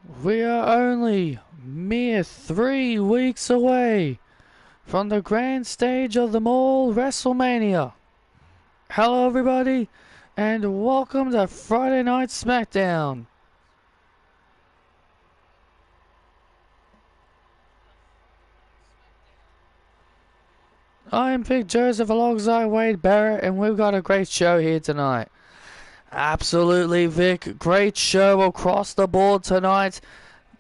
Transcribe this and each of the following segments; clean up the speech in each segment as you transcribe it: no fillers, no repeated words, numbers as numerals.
We are only mere 3 weeks away from the grand stage of them all, WrestleMania. Hello everybody, and welcome to Friday Night SmackDown. I am Big Joseph alongside Wade Barrett, and we've got a great show here tonight. Absolutely, Vic. Great show across the board tonight.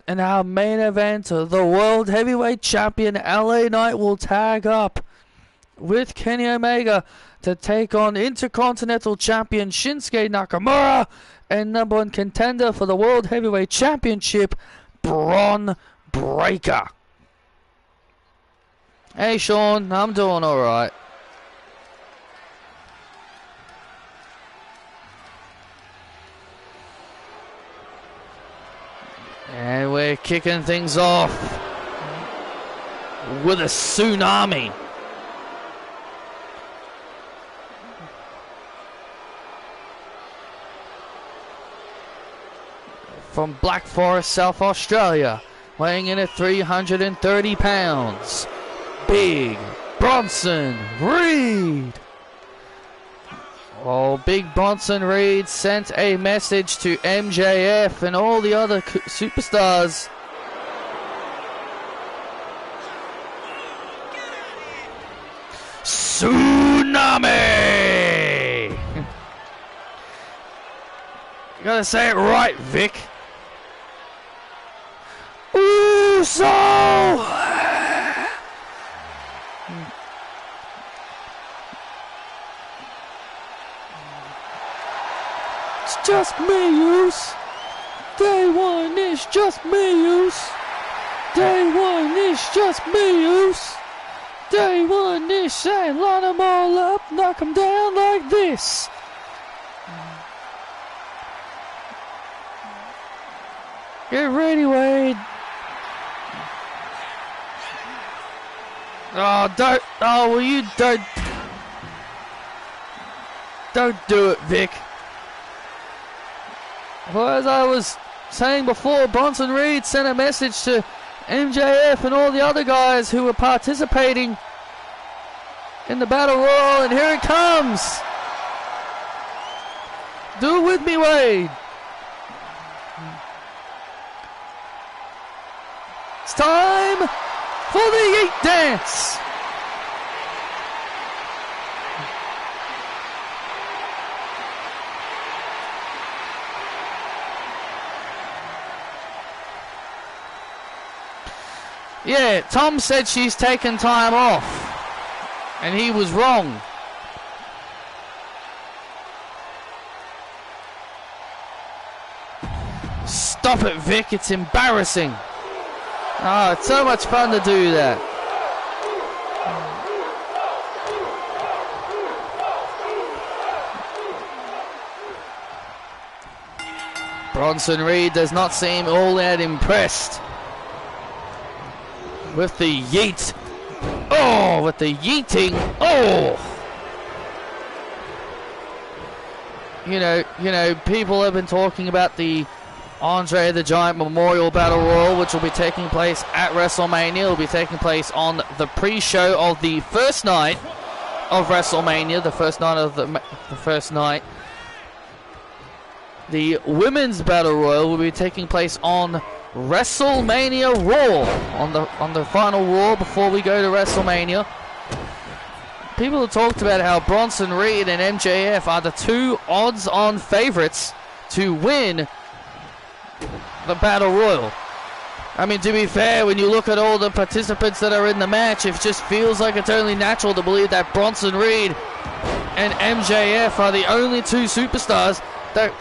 In our main event, the World Heavyweight Champion LA Knight will tag up with Kenny Omega to take on Intercontinental Champion Shinsuke Nakamura and number 1 contender for the World Heavyweight Championship, Bron Breakker. Hey Sean, I'm doing alright. And we're kicking things off with a tsunami. From Black Forest, South Australia, weighing in at 330 pounds, Big Bronson Reed. Oh, Big Bronson Reed sent a message to MJF and all the other superstars. Tsunami! You gotta say it right, Vic. Uso! It's just me, Use. Day one is just me, Use. Day one is just me, Use. Day one is saying line them all up, knock them down like this. Get ready, Wade. Oh, don't. Oh, well, you don't. Don't do it, Vic. Well, as I was saying before, Bronson Reed sent a message to MJF and all the other guys who were participating in the Battle Royal, and here it comes. Do it with me, Wade. It's time for the Yeet Dance. Yeah, Tom said she's taken time off, and he was wrong. Stop it, Vic, it's embarrassing. Oh, it's so much fun to do that. Bronson Reed does not seem all that impressed with the yeet. Oh, with the yeeting. Oh. You know, people have been talking about the Andre the Giant Memorial Battle Royal, which will be taking place at WrestleMania. It will be taking place on the pre-show of the first night of WrestleMania, the first night. The Women's Battle Royal will be taking place on WrestleMania Raw, on the final Raw before we go to WrestleMania. People have talked about how Bronson Reed and MJF are the 2 odds-on favorites to win the Battle Royal. I mean, to be fair, when you look at all the participants that are in the match, it just feels like it's only natural to believe that Bronson Reed and MJF are the only 2 superstars that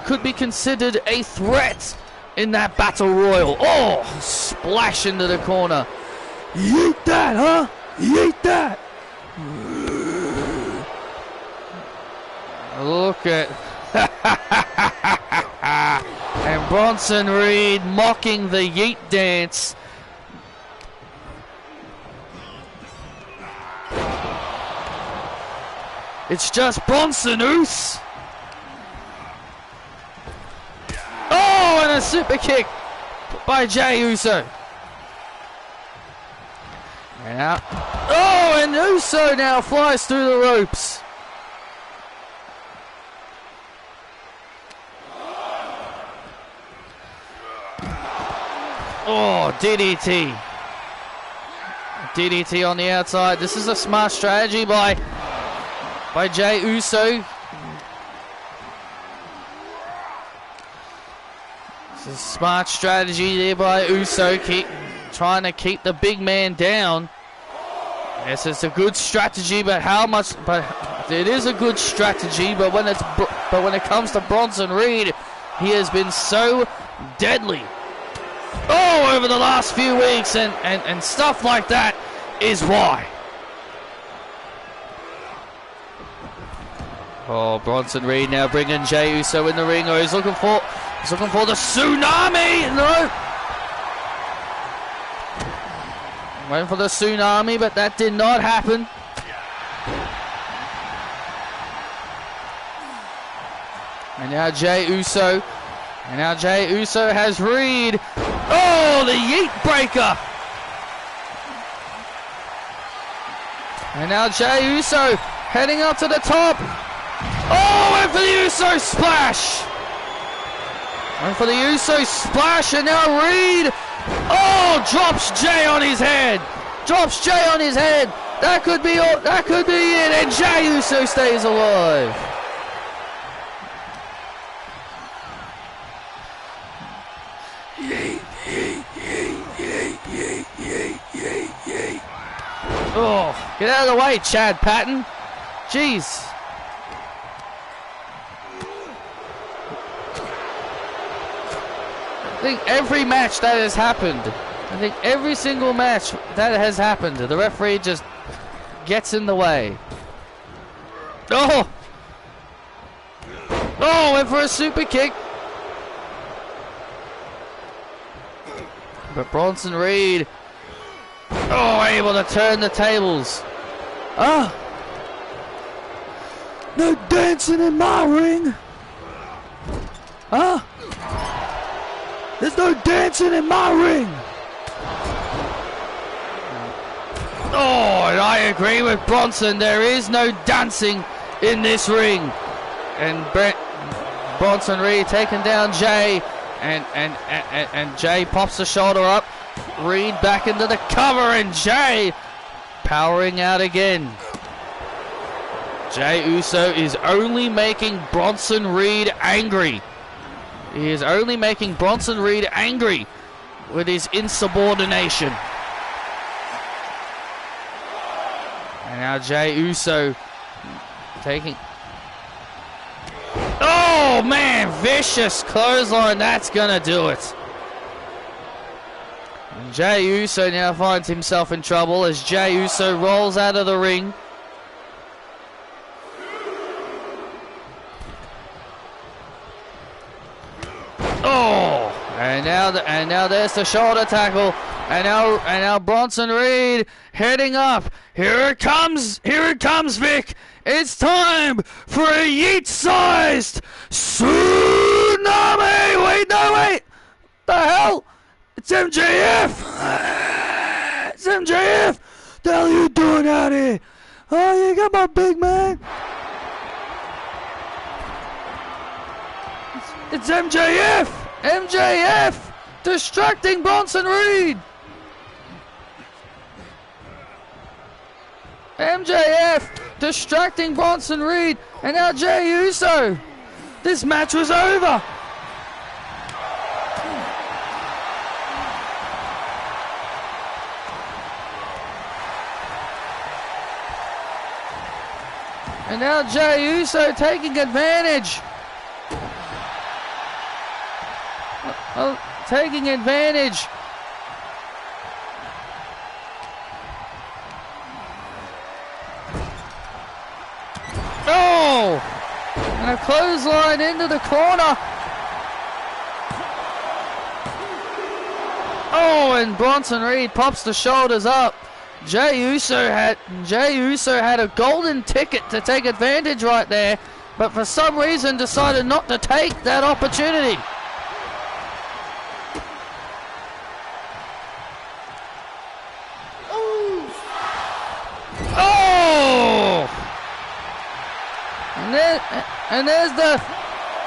could be considered a threat in that Battle Royal. Oh, splash into the corner. Yeet that, huh? Yeet that. Look at... And Bronson Reed mocking the yeet dance. It's just Bronson Oos. Oh, and a super kick by Jey Uso. And out. Oh, and Uso now flies through the ropes. Oh, DDT. DDT on the outside. This is a smart strategy by Jey Uso. This is a smart strategy there by Uso, trying to keep the big man down. Yes, it's a good strategy, but how much? But it is a good strategy, but when it comes to Bronson Reed, he has been so deadly. Oh, over the last few weeks, and stuff like that is why. Oh, Bronson Reed now bringing Jey Uso in the ring. Oh, he's looking for the tsunami. No. Went for the tsunami, but that did not happen. And now Jey Uso. And now Jey Uso has Reed. Oh, the yeet breaker. And now Jey Uso heading up to the top. Oh, went for the Uso splash. Went for the Uso splash, and now Reed. Oh, drops Jey on his head. Drops Jey on his head. That could be all, that could be it, and Jey Uso stays alive. Oh, get out of the way, Chad Patton. Jeez. I think every match that has happened, I think every single match that has happened, the referee just gets in the way. Oh! Oh, went for a super kick. But Bronson Reed, oh, able to turn the tables. Ah! No dancing in my ring! Huh? There's no dancing in my ring! Oh, and I agree with Bronson. There is no dancing in this ring. And Bronson Reed taking down Jey. And Jey pops the shoulder up. Reed back into the cover, and Jey powering out again. Jey Uso is only making Bronson Reed angry. He is only making Bronson Reed angry with his insubordination. And now Jey Uso taking... Oh, man, vicious clothesline. That's going to do it. And Jey Uso now finds himself in trouble as Jey Uso rolls out of the ring. Oh, and now there's the shoulder tackle, and now Bronson Reed heading up. Here it comes, Vic. It's time for a yeet-sized tsunami. Wait, no, wait. The hell? It's MJF. It's MJF. The hell are you doing out here? Oh, you got my big man. It's MJF! MJF! Distracting Bronson Reed! MJF distracting Bronson Reed, and now Jey Uso. This match was over. And now Jey Uso taking advantage. Taking advantage. Oh! And a clothesline into the corner. Oh, and Bronson Reed pops the shoulders up. Jey Uso had a golden ticket to take advantage right there, but for some reason decided not to take that opportunity. and there's the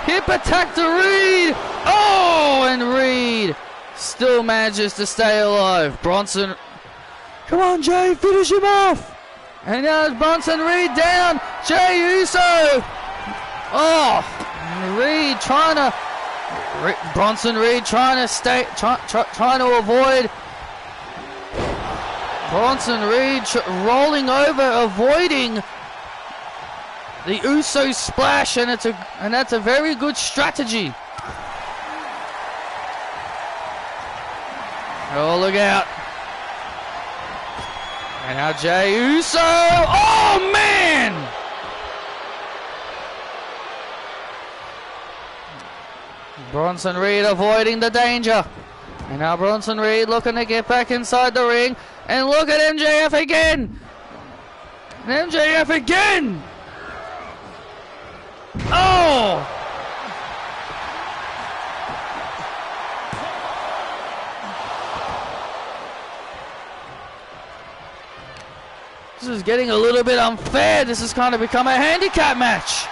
hip attack to Reed. Oh, and Reed still manages to stay alive. Bronson, come on, Jay, finish him off. And now it's Bronson Reed down. Jey Uso. Oh, and Reed trying to. Bronson Reed trying to trying to avoid. Bronson Reed rolling over, avoiding the Uso splash, and that's a very good strategy. Oh, look out! And now Jey Uso. Oh man! Bronson Reed avoiding the danger. And now Bronson Reed looking to get back inside the ring. And look at MJF again. And MJF again. Oh! This is getting a little bit unfair. This has kind of become a handicap match.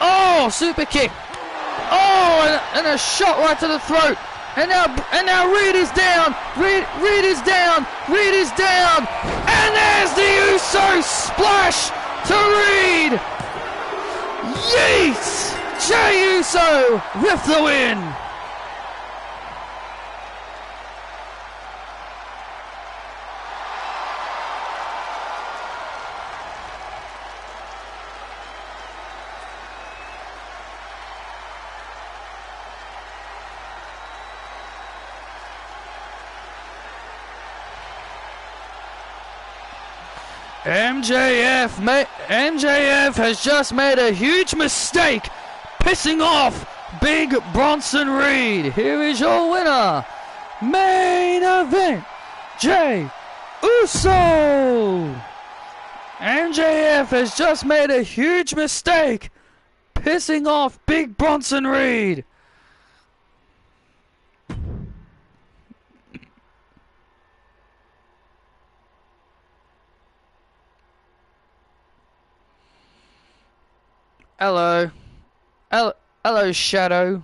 Oh, super kick. Oh, and a shot right to the throat. And now Reed is down. Reed is down. Reed is down. And there's the Uso splash to Reed. Yeet! Jey Uso with the win. MJF has just made a huge mistake, pissing off Big Bronson Reed. Here is your winner, main event, Jey Uso. MJF has just made a huge mistake, pissing off Big Bronson Reed. Hello. Hello, Shadow.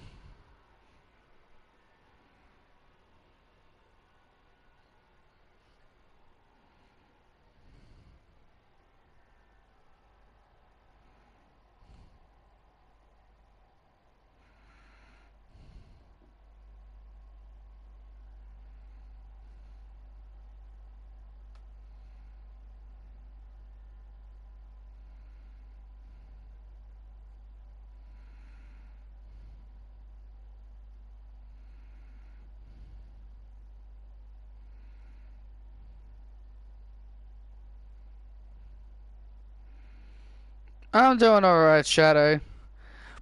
I'm doing alright, Shadow.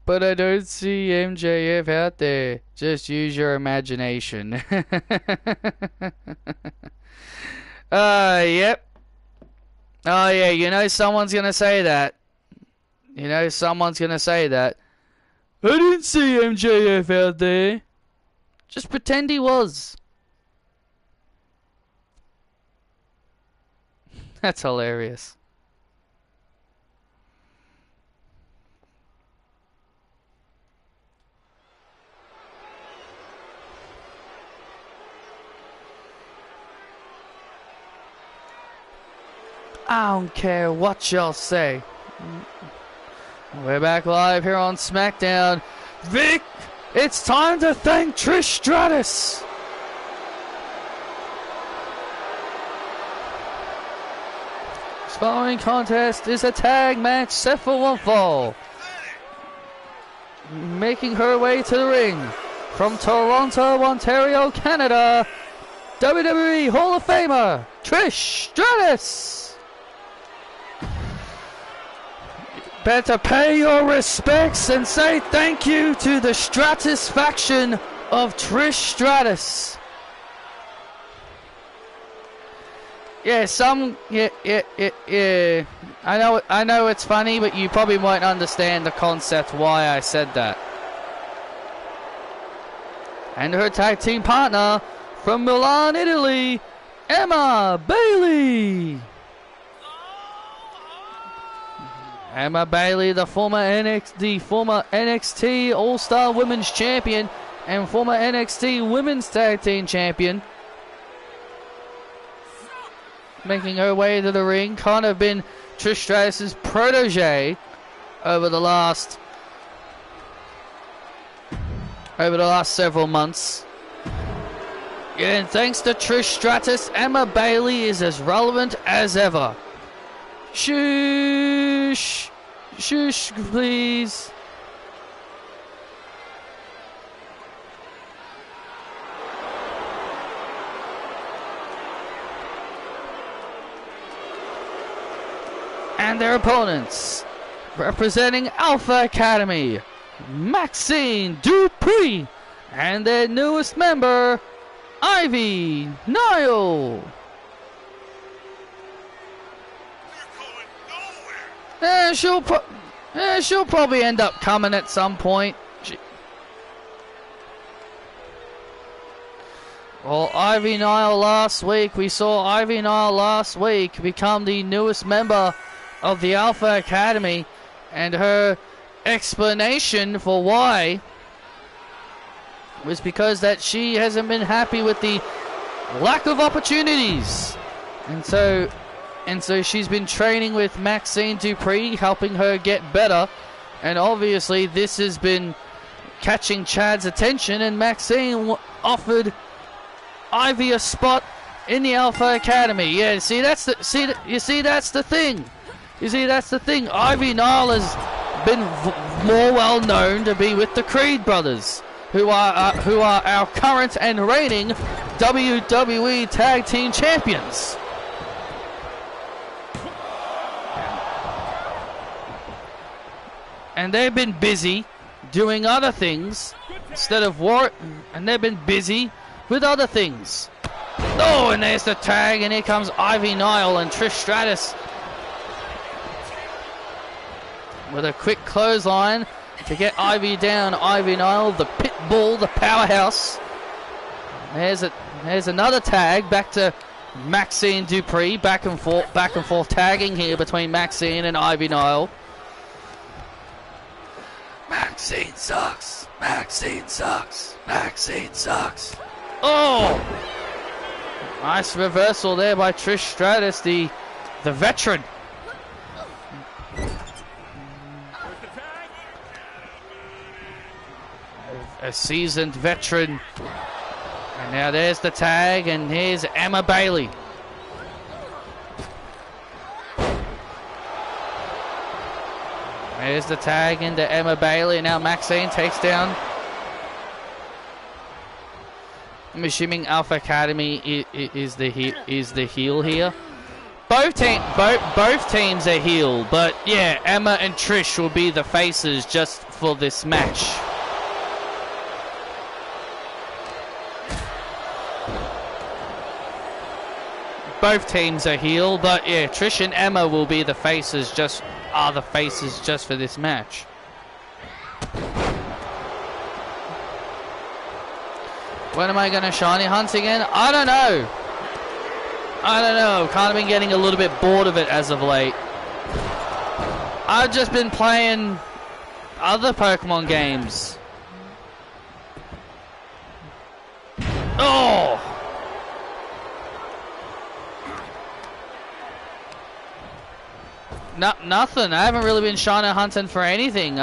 But I don't see MJF out there. Just use your imagination. Yep. Oh yeah, you know someone's gonna say that. You know someone's gonna say that. I didn't see MJF out there. Just pretend he was. That's hilarious. I don't care what y'all say. We're back live here on SmackDown. Vic, it's time to thank Trish Stratus. This following contest is a tag match set for one fall. Making her way to the ring from Toronto, Ontario, Canada, WWE Hall of Famer Trish Stratus. Better pay your respects and say thank you to the Stratus faction of Trish Stratus. Yeah, yeah. I know it's funny, but you probably won't understand the concept why I said that. And her tag team partner from Milan, Italy, Emma Bailey. Emma Bailey, the former NXT All-Star Women's Champion and former NXT Women's Tag Team Champion, making her way to the ring. Kind of been Trish Stratus' protege over the last several months. And thanks to Trish Stratus, Emma Bailey is as relevant as ever. Shush! Shush, please. And their opponents, representing Alpha Academy, Maxine Dupree, and their newest member, Ivy Nile. She'll probably end up coming at some point. Well, Ivy Nile last week, we saw Ivy Nile last week become the newest member of the Alpha Academy, and her explanation for why was because that she hasn't been happy with the lack of opportunities, and so she's been training with Maxine Dupree, helping her get better, and obviously this has been catching Chad's attention, and Maxine offered Ivy a spot in the Alpha Academy. Yeah, that's the thing. You see, that's the thing. Ivy Nile has been more well known to be with the Creed brothers, who are our current and reigning WWE Tag Team Champions. And they've been busy doing other things instead of war, and they've been busy with other things. Oh, and there's the tag, and here comes Ivy Nile and Trish Stratus with a quick clothesline to get Ivy down. Ivy Nile, the pit bull, the powerhouse. There's another tag back to Maxine Dupree. Back and forth tagging here between Maxine and Ivy Nile. Maxine sucks. Maxine sucks. Maxine sucks. Oh! Nice reversal there by Trish Stratus, the veteran. A seasoned veteran. And now there's the tag, and here's Emma Bailey. There's the tag into Emma Bailey, and now Maxine takes down. I'm assuming Alpha Academy is the heel here. Both teams are heel, but yeah, Emma and Trish will be the faces just for this match. Both teams are heel, but yeah, Trish and Emma will be the faces just for this match. When am I going to shiny hunt again? I don't know. Kind of been getting a little bit bored of it as of late. I've just been playing other Pokemon games. Oh! Nothing. I haven't really been shiny hunting for anything.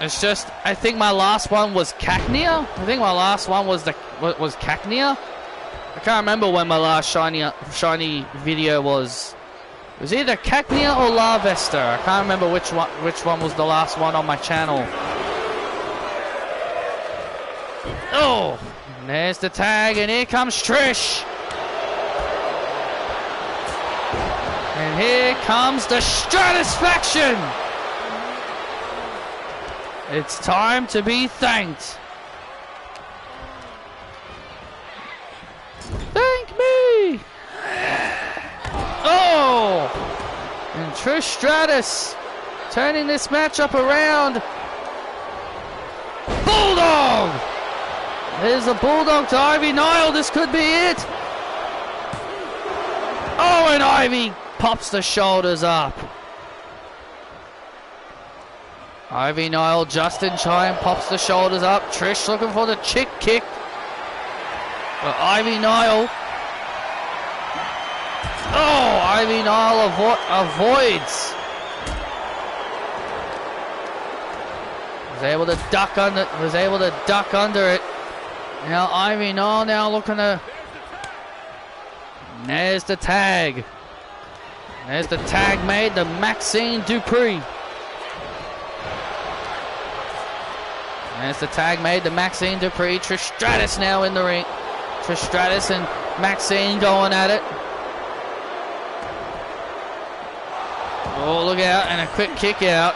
It's just, I think my last one was Cacnea. I think my last one was Cacnea. I can't remember when my last shiny video was. It was either Cacnea or Larvesta. I can't remember which one was the last one on my channel. Oh, and there's the tag, and here comes Trish. And here comes the Stratusfaction. It's time to be thanked. Thank me! Oh! And Trish Stratus turning this matchup around. Bulldog! There's a Bulldog to Ivy Nile. This could be it. Oh, Oh, and Ivy pops the shoulders up. Ivy Nile just in time, pops the shoulders up. Trish looking for the chick kick. But Ivy Nile. Oh, Ivy Nile avoids. Was able to duck under it. Now Ivy Nile now looking to. There's the tag. There's the tag made to Maxine Dupree. There's the tag made to Maxine Dupree. Trish Stratus now in the ring. Trish Stratus and Maxine going at it. Oh, look out, and a quick kick out.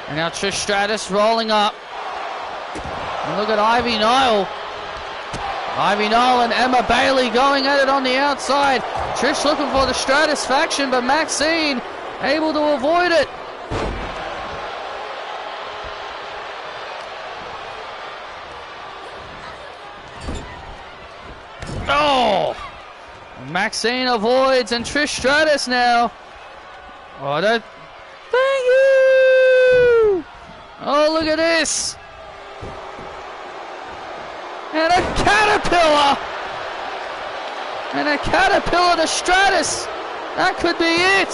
And now Trish Stratus rolling up. And look at Ivy Nile. Ivy Nile and Emma Bailey going at it on the outside. Trish looking for the Stratus faction, but Maxine able to avoid it. Oh! Maxine avoids and Trish Stratus now. Oh, that. Thank you! Oh, look at this. And a caterpillar! And a caterpillar to Stratus! That could be it!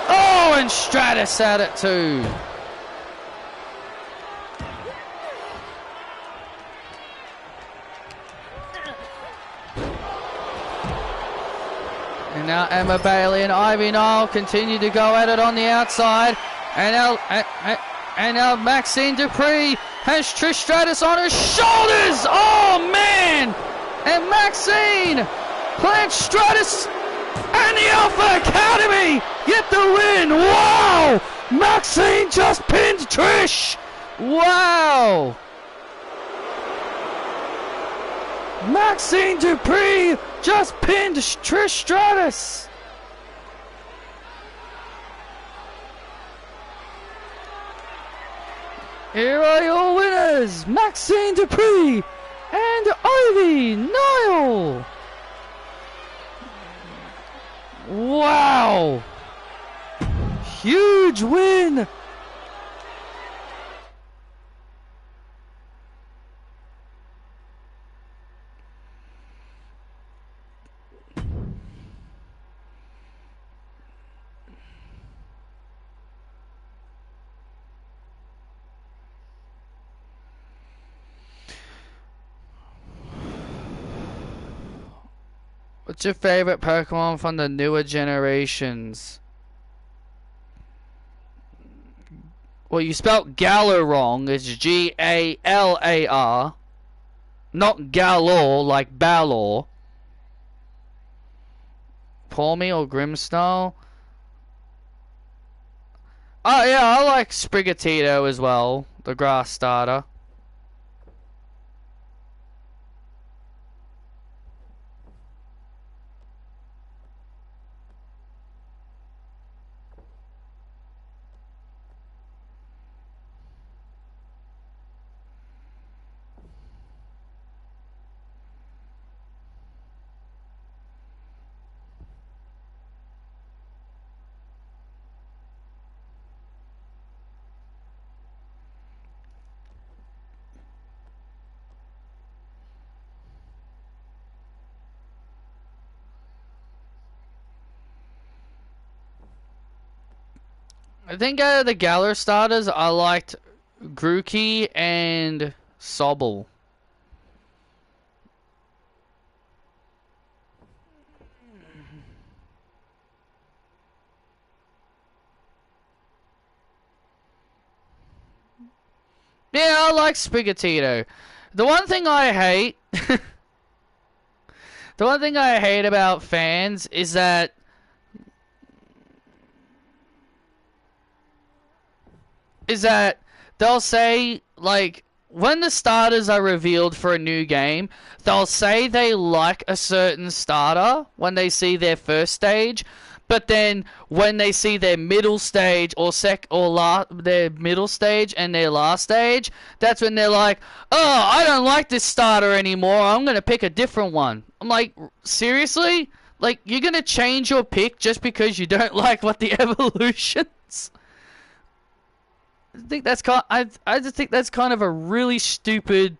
Oh, and Stratus at it too! And now Emma Bailey and Ivy Nile continue to go at it on the outside. And now Maxine Dupree has Trish Stratus on her shoulders. Oh, man. And Maxine plants Stratus and the Alpha Academy get the win. Wow. Maxine just pinned Trish. Wow. Maxine Dupree just pinned Trish Stratus. Here are your winners, Maxine Dupree and Ivy Nile. Wow. Huge win. What's your favorite Pokemon from the newer generations? Well, you spelt Galar wrong. It's Galar. Not Galore like Balor. Palmy or Grimstone? Oh yeah, I like Sprigatito as well. The grass starter. I think out of the Galar starters, I liked Grookey and Sobble. Yeah, I like Sprigatito. The one thing I hate... the one thing I hate about fans is that... they'll say, like, when the starters are revealed for a new game, they'll say they like a certain starter when they see their first stage, But then when they see their middle stage or their middle stage and their last stage, that's when they're like, oh, I don't like this starter anymore, I'm going to pick a different one. I'm like, seriously? Like, you're going to change your pick just because you don't like what the evolutions? I just think that's kind of a really stupid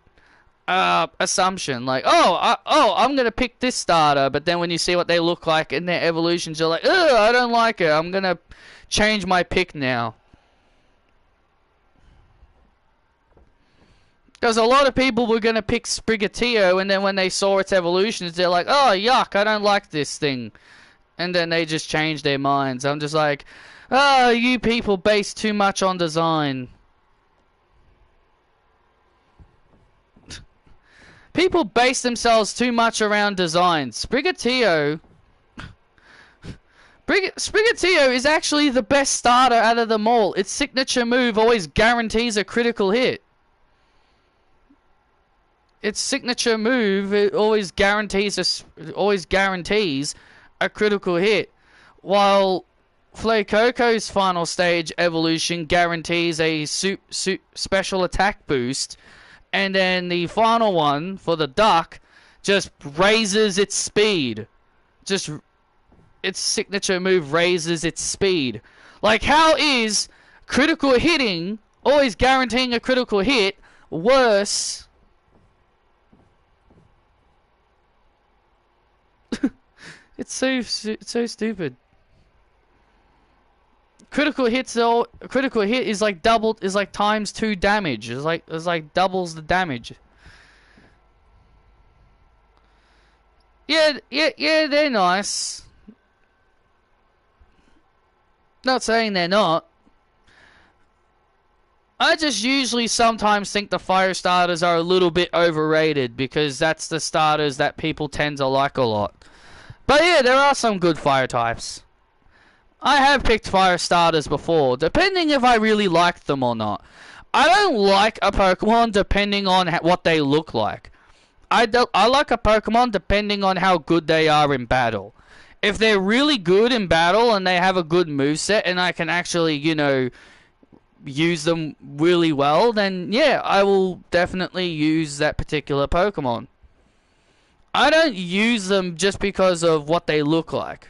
assumption. Like, I'm gonna pick this starter, but then when you see what they look like in their evolutions, you're like, ugh, I don't like it, I'm gonna change my pick now. Because a lot of people were gonna pick Sprigatito, and then when they saw its evolutions, they're like, oh, yuck, I don't like this thing. And then they just changed their minds. I'm just like, oh, you people base too much on design. People base themselves too much around design. Sprigatito is actually the best starter out of them all. Its signature move always guarantees a critical hit. Its signature move always guarantees a critical hit, while Flacoco's final stage evolution guarantees a special attack boost. And then the final one, for the duck, just raises its speed. Just, its signature move raises its speed. Like, how is critical hitting, always guaranteeing a critical hit, worse? It's so stupid. Critical hit is like doubled, is like times 2 damage. It's like doubles the damage. Yeah, they're nice. Not saying they're not. I just usually sometimes think the fire starters are a little bit overrated, because that's the starters that people tend to like a lot. But yeah, there are some good fire types. I have picked fire starters before, depending if I really liked them or not. I don't like a Pokemon depending on what they look like. I like a Pokemon depending on how good they are in battle. If they're really good in battle and they have a good moveset and I can actually, you know, use them really well, then yeah, I will definitely use that particular Pokemon. I don't use them just because of what they look like.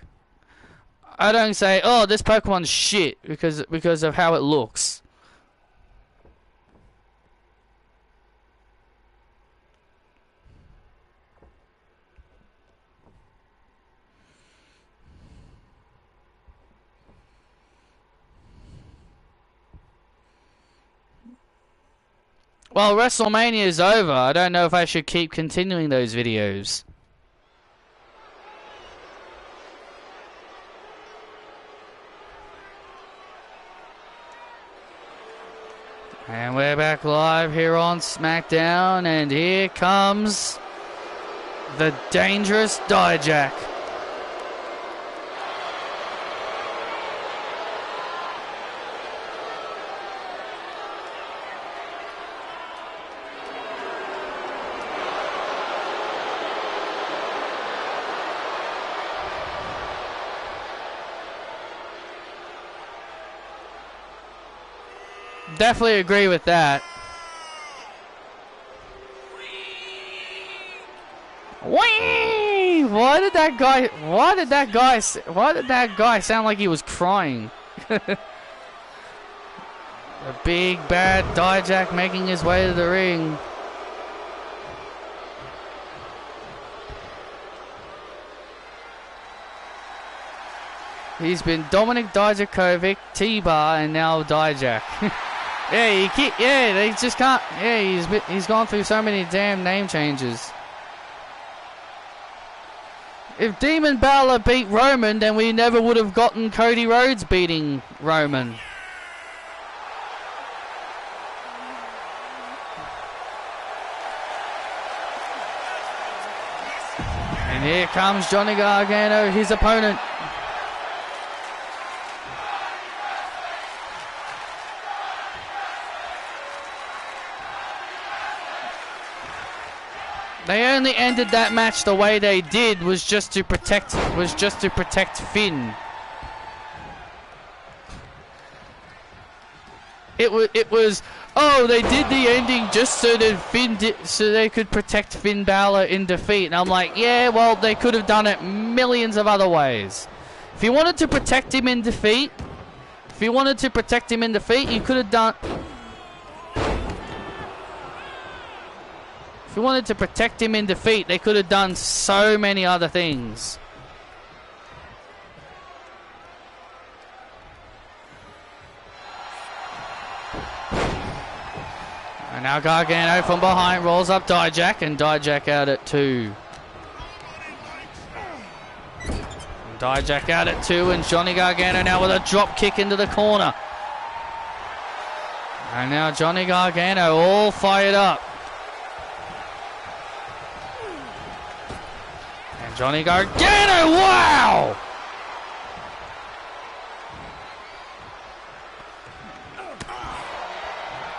I don't say, oh, this Pokemon's shit because of how it looks. Well, WrestleMania is over. I don't know if I should keep continuing those videos. And we're back live here on SmackDown, and here comes the dangerous Dijak. Definitely agree with that. Whee! Why did that guy sound like he was crying? The big bad Dijak making his way to the ring. He's been Dominic Dijakovic, T-Bar, and now Dijak. Yeah, they just can't. Yeah, he's gone through so many damn name changes. If Demon Balor beat Roman, then we never would have gotten Cody Rhodes beating Roman. And here comes Johnny Gargano, his opponent. They only ended that match the way they did was just to protect Finn. It was. Oh, they did the ending just so that so they could protect Finn Balor in defeat. And I'm like, yeah, well, they could have done it millions of other ways. If you wanted to protect him in defeat, you could have done. If you wanted to protect him in defeat, they could have done so many other things. And now Gargano from behind rolls up Dijak, and Dijak out at 2. Dijak out at 2, and Johnny Gargano now with a drop kick into the corner. And now Johnny Gargano all fired up. And Johnny Gargano, wow!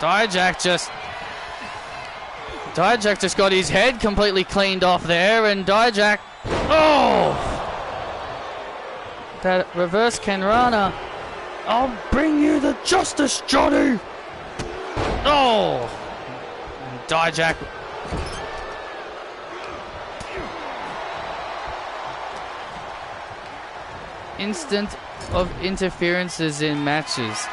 Dijak just got his head completely cleaned off there, and Dijak, oh! That reverse Kenrana. I'll bring you the justice, Johnny! Oh! And Dijak. Instant of interferences in matches.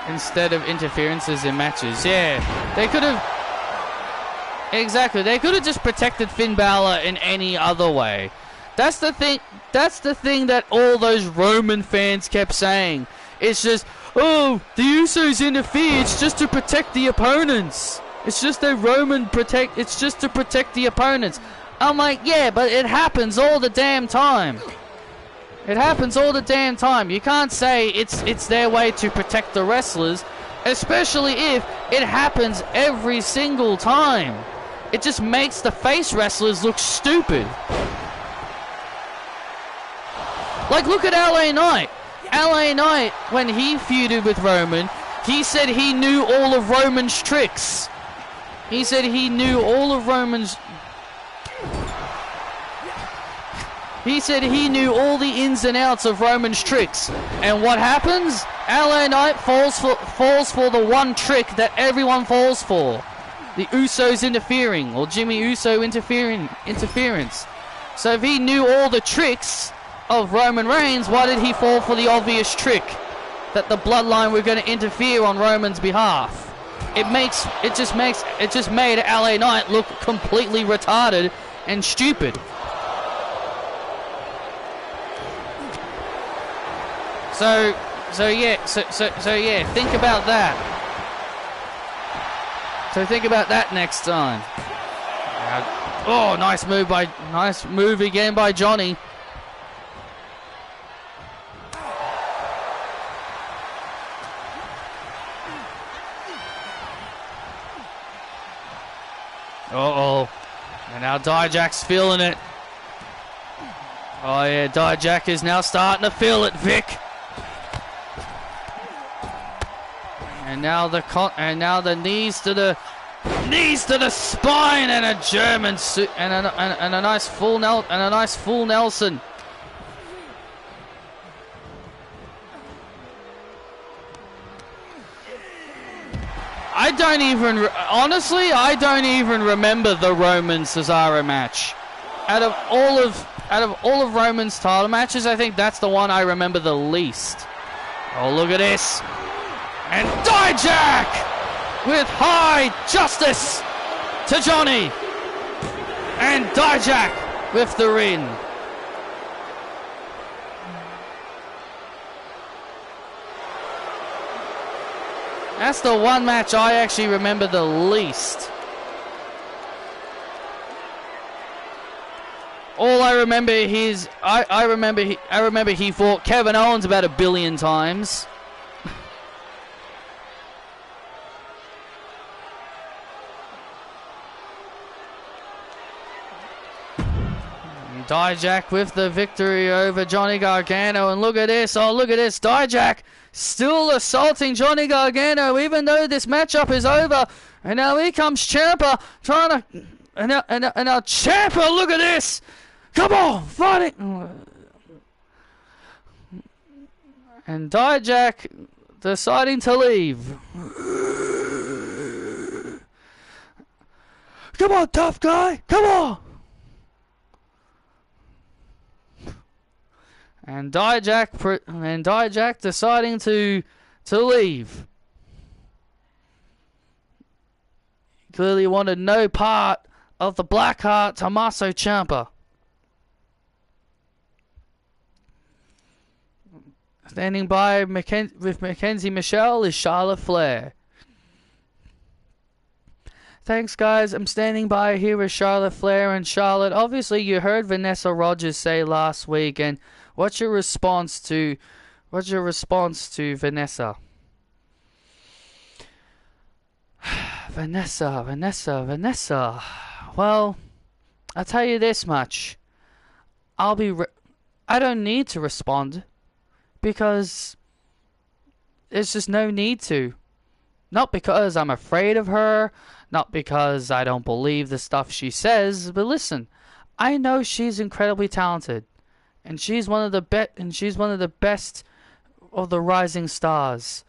Instead of interferences in matches. Yeah, they could have... Exactly, they could have just protected Finn Balor in any other way. That's the thing that all those Roman fans kept saying. It's just, oh, the Usos interfere, it's just to protect the opponents. It's just it's just to protect the opponents. I'm like, yeah, but it happens all the damn time. It happens all the damn time. You can't say it's their way to protect the wrestlers, especially if it happens every single time. It just makes the face wrestlers look stupid. Like, look at LA Knight. LA Knight, when he feuded with Roman, he said he knew all of Roman's tricks. He said he knew all of Roman's... He said he knew all the ins and outs of Roman's tricks. And what happens? LA Knight falls for the one trick that everyone falls for. The Usos interfering, or Jimmy Uso interference. So if he knew all the tricks of Roman Reigns, why did he fall for the obvious trick that the bloodline were going to interfere on Roman's behalf? It just made LA Knight look completely retarded and stupid. So yeah, think about that. So think about that next time. Oh, nice move again by Johnny. Uh-oh. And now Dijak's feeling it. Oh yeah, Dijak is now starting to feel it, Vic. And now the knees to the spine, and a German and a nice full Nelson. I don't even remember the Roman Cesaro match. Out of all of Roman's title matches, I think that's the one I remember the least. Oh, look at this. And Dijak with high justice to Johnny. And Dijak with the win. That's the one match I actually remember the least. All I remember is I remember he fought Kevin Owens about 1 billion times. Dijak with the victory over Johnny Gargano, and look at this, oh look at this, Dijak still assaulting Johnny Gargano even though this matchup is over, and now here comes Ciampa trying to, and now Ciampa, look at this, come on, fight it, and Dijak deciding to leave. Come on, tough guy, come on! And Dijak deciding to leave. Clearly wanted no part of the Blackheart Tommaso Ciampa. Standing by with Mackenzie Michelle is Charlotte Flair. Thanks, guys. I'm standing by here with Charlotte Flair. And Charlotte, obviously you heard Vanessa Rogers say last week, and what's your response to Vanessa? Vanessa. Well, I'll tell you this much. I don't need to respond because there's just no need to. Not because I'm afraid of her, not because I don't believe the stuff she says, but listen, I know she's incredibly talented, and she's one of the best of the rising stars.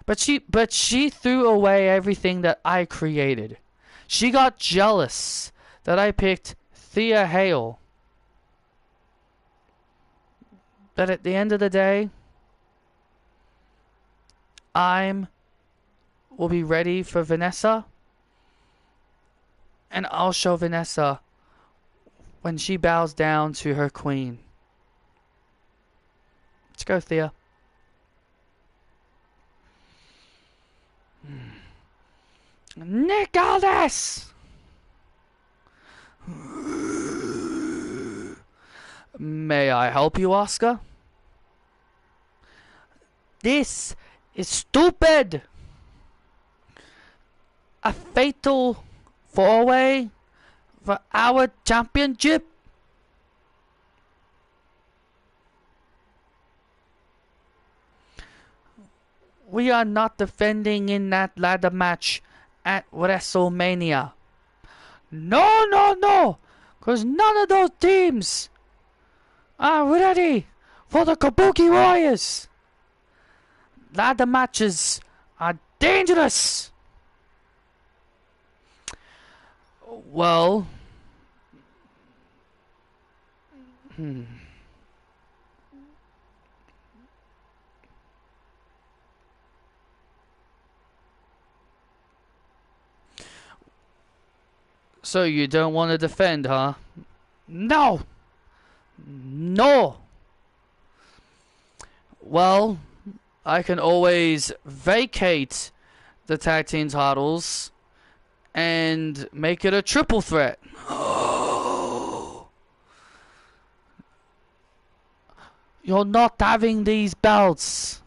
But she threw away everything that I created. She got jealous that I picked Thea Hale. But at the end of the day, will be ready for Vanessa, and I'll show Vanessa when she bows down to her queen. Let's go, Thea. Nick Aldis! May I help you, Oscar? This is stupid! A fatal four-way for our championship? We are not defending in that ladder match at WrestleMania. No, because none of those teams are ready for the Kabuki Warriors. Ladder matches are dangerous. Well, So you don't want to defend, huh? No! Well, I can always vacate the tag team titles and make it a triple threat. You're not having these belts.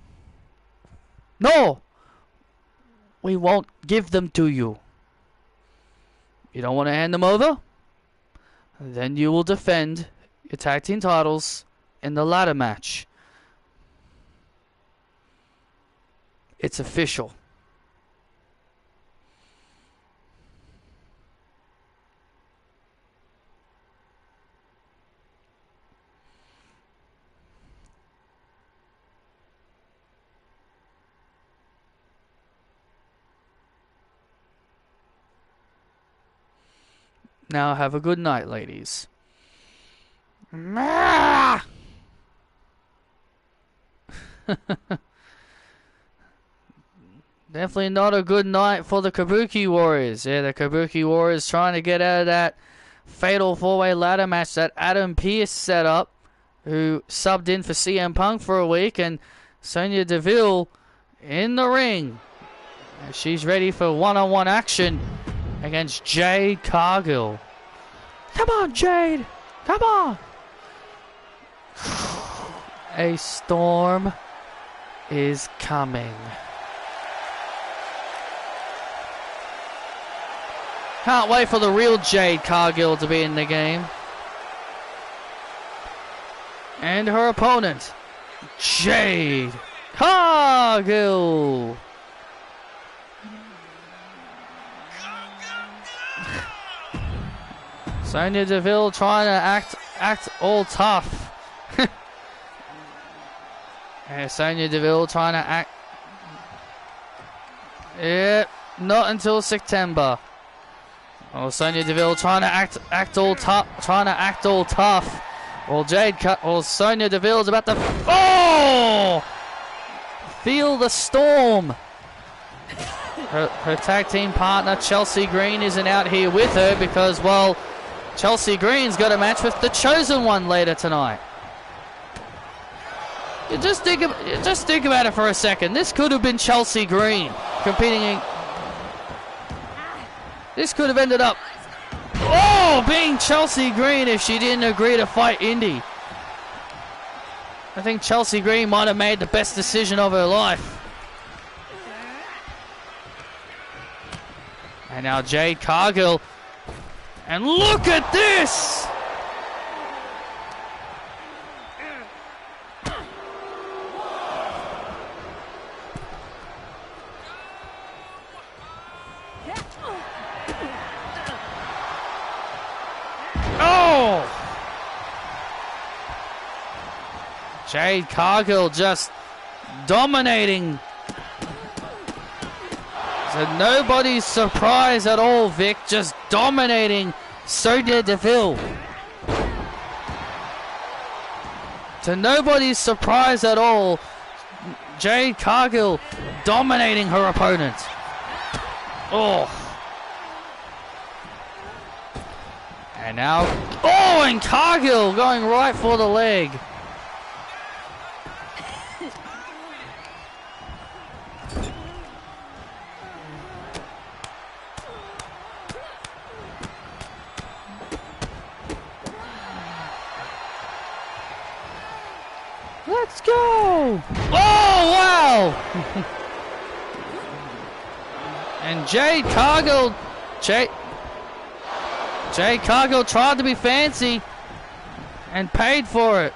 No! We won't give them to you. You don't want to hand them over? Then you will defend your tag team titles in the ladder match. It's official. Now have a good night, ladies. Definitely not a good night for the Kabuki Warriors. Yeah, the Kabuki Warriors trying to get out of that fatal four-way ladder match that Adam Pearce set up, who subbed in for CM Punk for a week, and Sonya Deville in the ring. She's ready for one-on-one action against Jade Cargill. Come on, Jade! Come on! A storm is coming. Can't wait for the real Jade Cargill to be in the game. And her opponent, Jade Cargill. Sonya Deville trying to act all tough. And Sonya Deville trying to Yeah, not until September. Oh, Sonya Deville trying to act all tough. Well, Sonya Deville's about to. Oh! Feel the storm. Her tag team partner Chelsea Green isn't out here with her because, well, Chelsea Green's got a match with the Chosen One later tonight. You just think about it for a second. This could have been Chelsea Green competing in. This could have ended up, being Chelsea Green if she didn't agree to fight Indy. I think Chelsea Green might have made the best decision of her life. And now Jade Cargill. And look at this! Oh! Jade Cargill just dominating. So nobody's surprised at all, Vic. Just dominating Sonya Deville. To nobody's surprise at all, Jade Cargill dominating her opponent. Oh. And now, and Cargill going right for the leg. Let's go! Oh, wow! And Jade Cargill tried to be fancy and paid for it.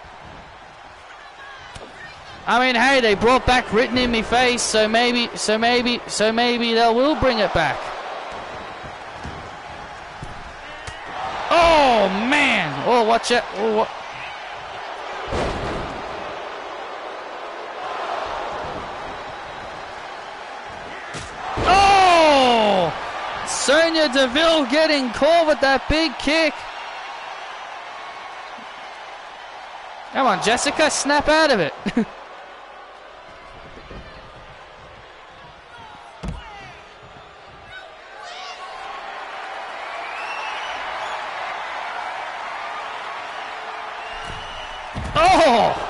I mean, hey, they brought back Written in Me Face, so maybe they will bring it back. Oh man! Oh, watch it! Oh, Sonya Deville getting caught with that big kick. Come on, Jessica, snap out of it. Oh!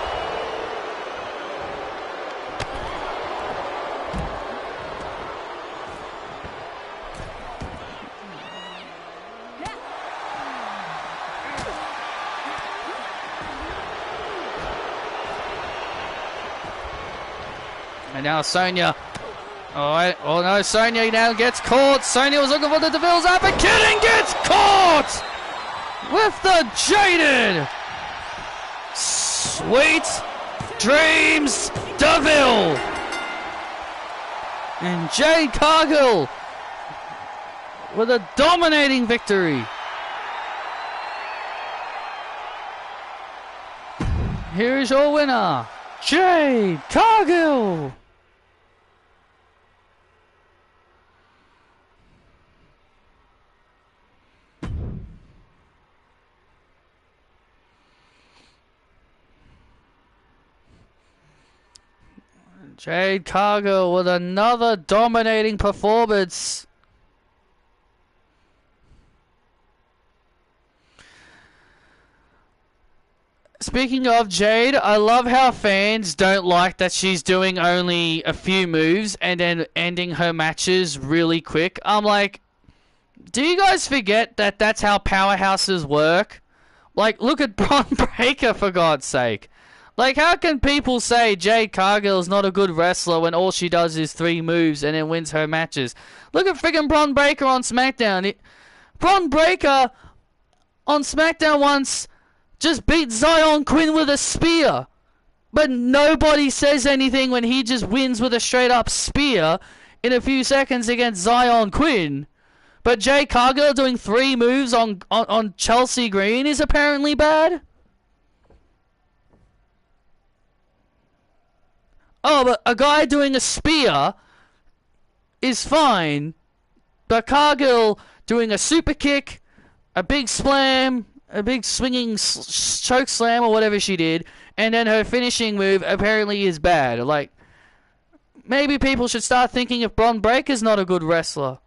And now Sonya. Alright. Oh no, Sonya now gets caught. Sonya was looking for the Deville's uppercut and gets caught with the jaded. Sweet Dreams Deville. And Jade Cargill with a dominating victory. Here is your winner, Jade Cargill. Jade Cargill with another dominating performance. Speaking of Jade, I love how fans don't like that she's doing only a few moves and then ending her matches really quick. I'm like, do you guys forget that that's how powerhouses work? Like, look at Bron Breakker, for God's sake. Like, how can people say Jade Cargill is not a good wrestler when all she does is 3 moves and then wins her matches? Look at friggin' Bron Breakker on SmackDown. Bron Breakker on SmackDown once just beat Zion Quinn with a spear. But nobody says anything when he just wins with a straight up spear in a few seconds against Zion Quinn. But Jade Cargill doing 3 moves on Chelsea Green is apparently bad? Oh, but a guy doing a spear is fine, but Cargill doing a super kick, a big slam, a big swinging choke slam or whatever she did, and then her finishing move apparently is bad. Like, maybe people should start thinking if Bron Breakker's not a good wrestler.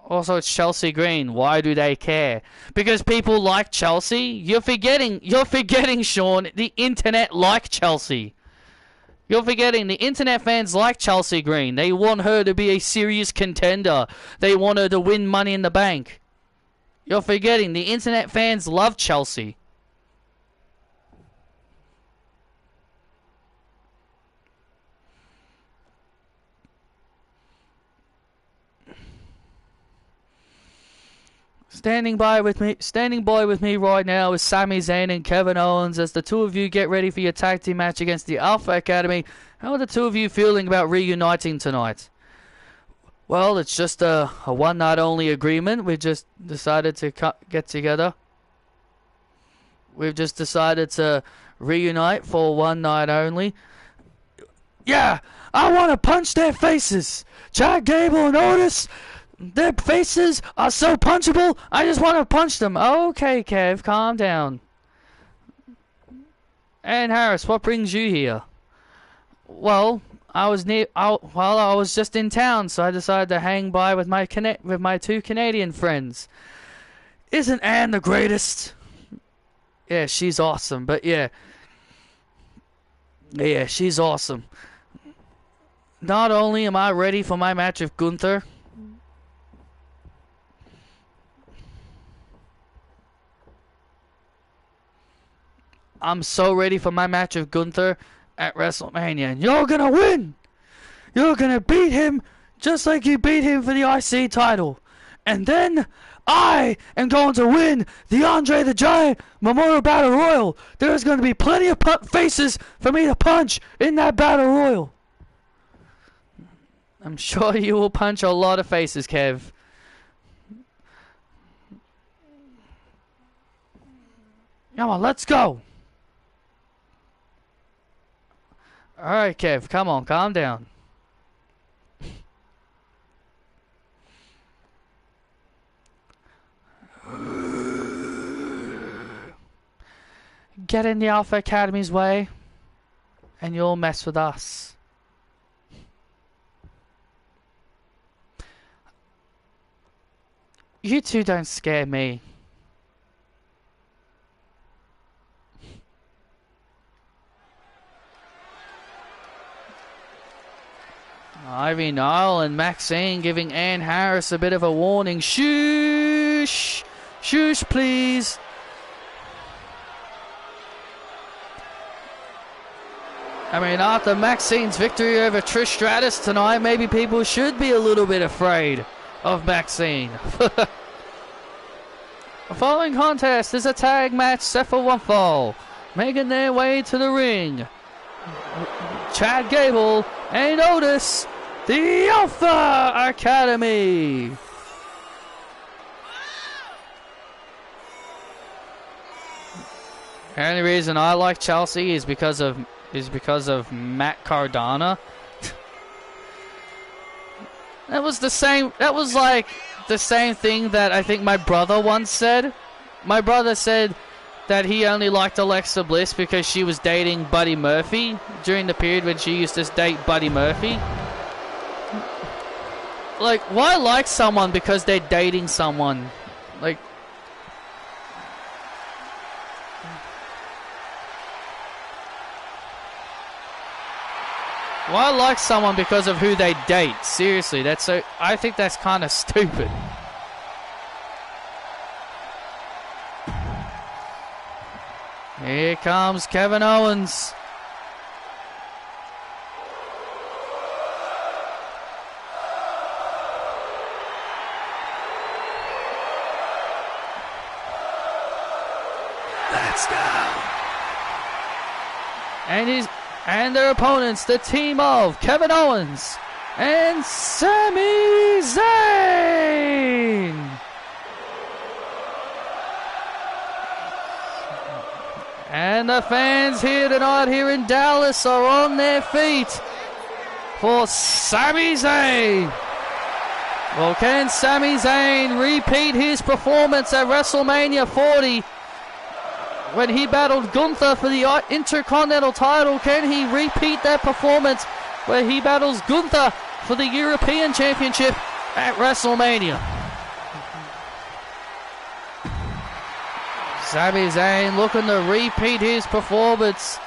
Also, it's Chelsea Green. Why do they care? Because people like Chelsea? You're forgetting, Sean, the internet like Chelsea. You're forgetting the internet fans like Chelsea Green. They want her to be a serious contender. They want her to win Money in the Bank. You're forgetting the internet fans love Chelsea. Standing by with me right now is Sami Zayn and Kevin Owens as the two of you get ready for your tag team match against the Alpha Academy. How are the two of you feeling about reuniting tonight? Well, it's just a one night only agreement. We just decided to get together. We've just decided to reunite for one night only. Yeah, I want to punch their faces. Chad Gable and Otis. Their faces are so punchable, I just want to punch them. Okay, Kev, calm down. And Harris, what brings you here? Well, I was just in town, so I decided to hang by with my two Canadian friends. Isn't Anne the greatest? Yeah, she's awesome, but yeah, she's awesome. Not only am I ready for my match with Gunther, I'm so ready for my match with Gunther at WrestleMania. And you're going to win! You're going to beat him just like you beat him for the IC title. And then I am going to win the Andre the Giant Memorial Battle Royal. There's going to be plenty of faces for me to punch in that Battle Royal. I'm sure you will punch a lot of faces, Kev. Come on, let's go. Alright, Kev, come on, calm down. Get in the Alpha Academy's way, and you'll mess with us. You two don't scare me. Ivy Nile and Maxine giving Ann Harris a bit of a warning. Shoosh! Shoosh, please! I mean, after Maxine's victory over Trish Stratus tonight, maybe people should be a little bit afraid of Maxine. The following contest is a tag match set for one fall. Making their way to the ring, Chad Gable and Otis, the Alpha Academy. The only reason I like Chelsea is because of Matt Cardona. That was like the same thing that I think my brother once said. My brother said that he only liked Alexa Bliss because she was dating Buddy Murphy during the period when she used to date Buddy Murphy. Like, why like someone because they're dating someone? Like, why like someone because of who they date? Seriously, I think that's kind of stupid. Here comes Kevin Owens. Let's go. And their opponents, the team of Kevin Owens and Sami Zayn. And the fans here tonight here in Dallas are on their feet for Sami Zayn. Well, can Sami Zayn repeat his performance at WrestleMania 40 when he battled Gunther for the Intercontinental title? Can he repeat that performance where he battles Gunther for the European Championship at WrestleMania? Sami Zayn looking to repeat his performance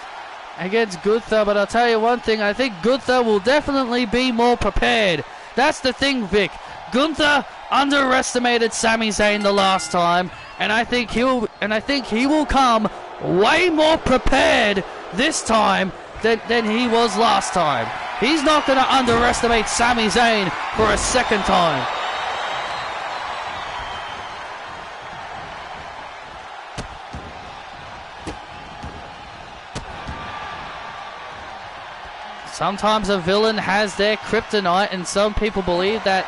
against Gunther, but I'll tell you one thing, I think Gunther will definitely be more prepared. That's the thing, Vic. Gunther underestimated Sami Zayn the last time, and I think he will come way more prepared this time than he was last time. He's not going to underestimate Sami Zayn for a second time. Sometimes a villain has their kryptonite, and some people believe that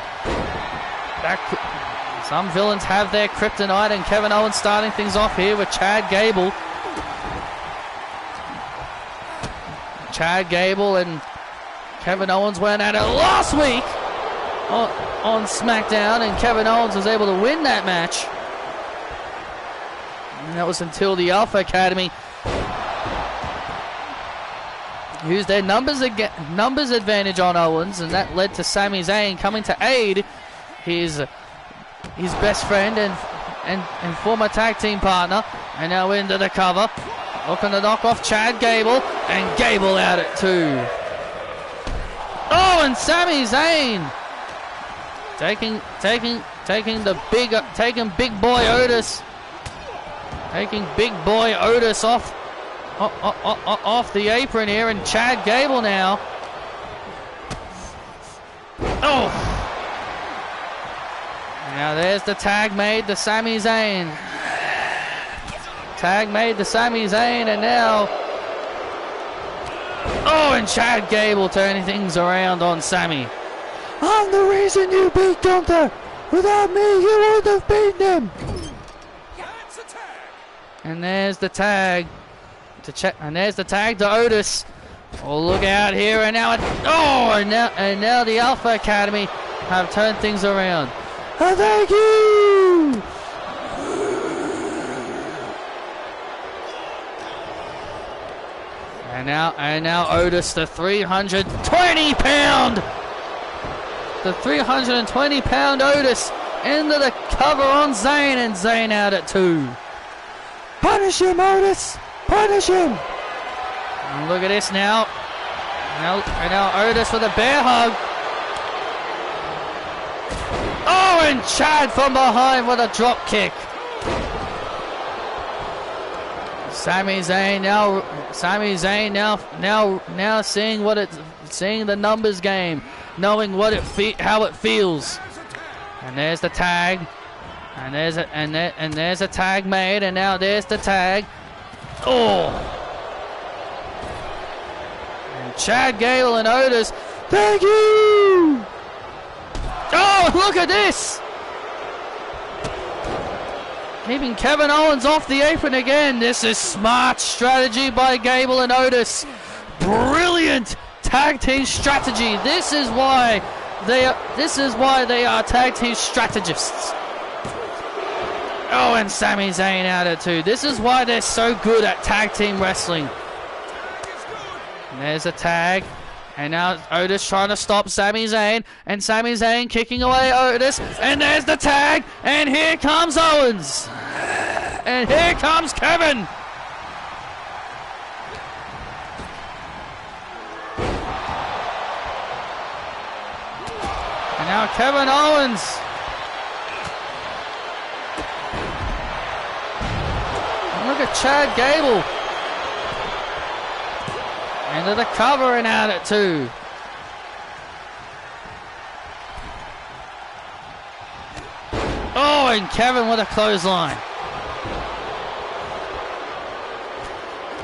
some villains have their kryptonite, and Kevin Owens starting things off here with Chad Gable. Chad Gable and Kevin Owens went at it last week on SmackDown, and Kevin Owens was able to win that match. And that was until the Alpha Academy used their numbers advantage on Owens, and that led to Sami Zayn coming to aid his best friend and former tag team partner, and now into the cover, looking to knock off Chad Gable, and Gable out at 2. Oh, and Sami Zayn taking big boy Otis off the apron here, and Chad Gable now. Oh! Now there's the tag made to Sami Zayn. Tag made to Sami Zayn, and now... Oh, and Chad Gable turning things around on Sami. I'm the reason you beat Gunther. Without me, you wouldn't have beaten him. And there's the tag. And there's the tag to Otis. Oh, look out here, and now and now the Alpha Academy have turned things around. Oh, thank you. And now Otis, the 320-pound Otis into the cover on Zayn, and Zayn out at 2. Punish him, Otis. Punish him! And look at this now. Now Otis with a bear hug. Oh, and Chad from behind with a drop kick. Sami Zayn now seeing the numbers game, knowing how it feels. And there's the tag. And there's a tag made, and now there's the tag. Oh! And Chad Gable and Otis, thank you! Oh, look at this! Keeping Kevin Owens off the apron again. This is smart strategy by Gable and Otis. Brilliant tag team strategy. This is why they are tag team strategists. Oh, and Sami Zayn out at 2. This is why they're so good at tag team wrestling. And there's a tag. And now Otis trying to stop Sami Zayn. And Sami Zayn kicking away Otis. And there's the tag. And here comes Owens. And here comes Kevin. And now Kevin Owens. Look at Chad Gable. Into the cover and out at 2. Oh, and Kevin with a clothesline.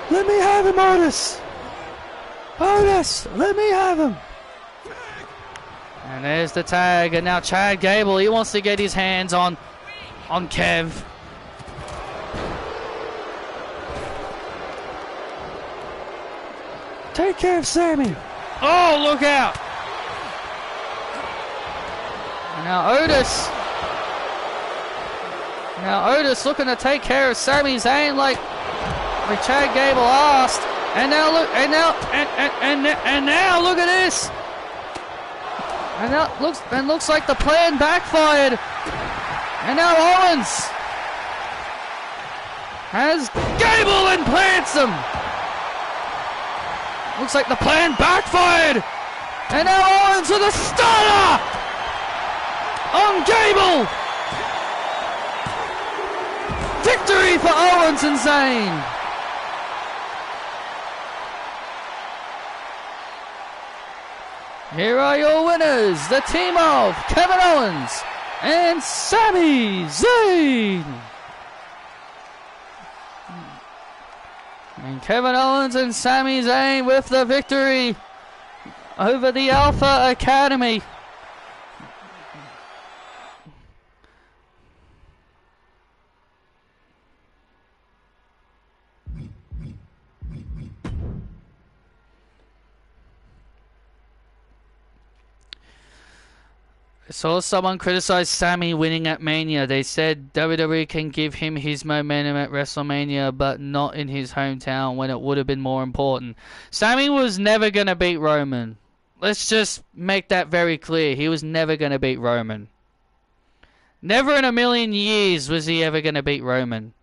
Let me have him, Otis. Otis, let me have him. And there's the tag. And now Chad Gable, he wants to get his hands on Kev. Take care of Sammy. Oh, look out. Now Otis looking to take care of Sami Zayn like Chad Gable asked. And now look, and now look at this. And now looks like the plan backfired. And now Owens has Gable and plants him. Looks like the plan backfired. And now Owens with a stunner on Gable. Victory for Owens and Zayn. Here are your winners, the team of Kevin Owens and Sami Zayn. And Kevin Owens and Sami Zayn with the victory over the Alpha Academy. I saw someone criticize Sami winning at Mania. They said WWE can give him his momentum at WrestleMania, but not in his hometown when it would have been more important. Sami was never going to beat Roman. Let's just make that very clear. He was never going to beat Roman. Never in a million years was he ever going to beat Roman.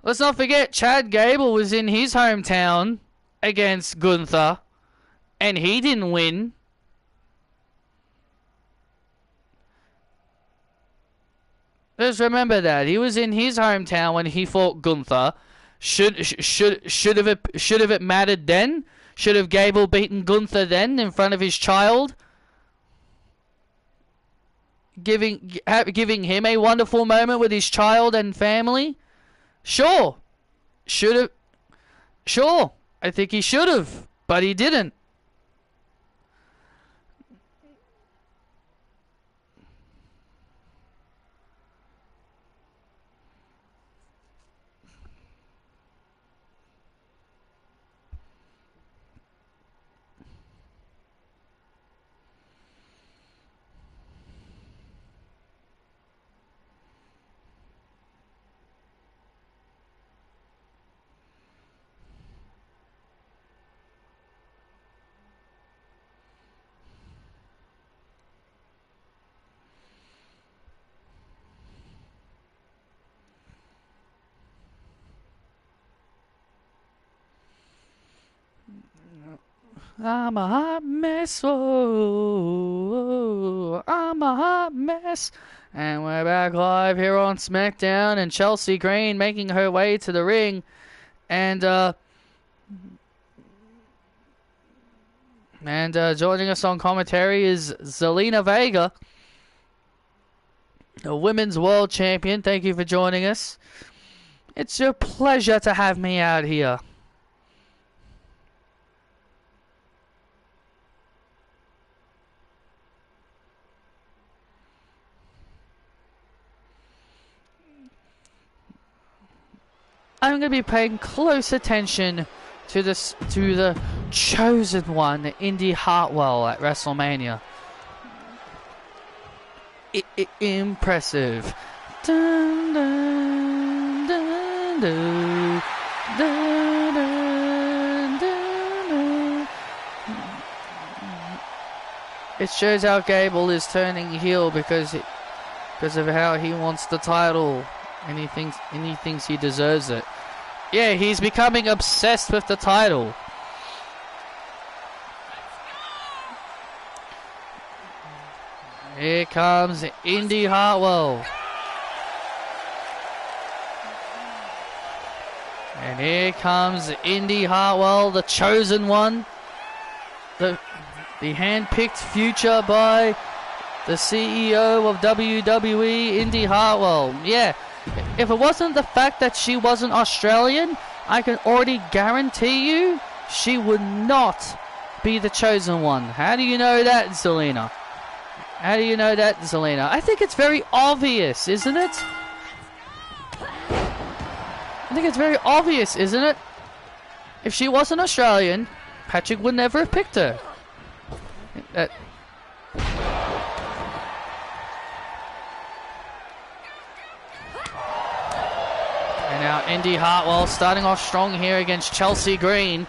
Let's not forget, Chad Gable was in his hometown against Gunther, and he didn't win. Just remember that. He was in his hometown when he fought Gunther. Should have it mattered then? Should have Gable beaten Gunther then in front of his child? Giving him a wonderful moment with his child and family? Sure. Should have. Sure. I think he should have. But he didn't. I'm a hot mess, oh, I'm a hot mess. And we're back live here on SmackDown, and Chelsea Green making her way to the ring. And joining us on commentary is Zelina Vega, the Women's World Champion. Thank you for joining us. It's your pleasure to have me out here. I'm going to be paying close attention to the chosen one, Indy Hartwell, at WrestleMania. Impressive. Dun, dun, dun, dun, dun, dun, dun. It shows how Gable is turning heel because of how he wants the title. And he thinks he deserves it. Yeah, he's becoming obsessed with the title. Here comes Indy Hartwell. And here comes Indy Hartwell, the chosen one. The hand-picked future by the CEO of WWE, Indy Hartwell. Yeah. If it wasn't the fact that she wasn't Australian, I can already guarantee you she would not be the chosen one. How do you know that, Zelina? How do you know that, Zelina? I think it's very obvious, isn't it? I think it's very obvious, isn't it? If she wasn't Australian, Patrick would never have picked her. And now Indy Hartwell starting off strong here against Chelsea Green.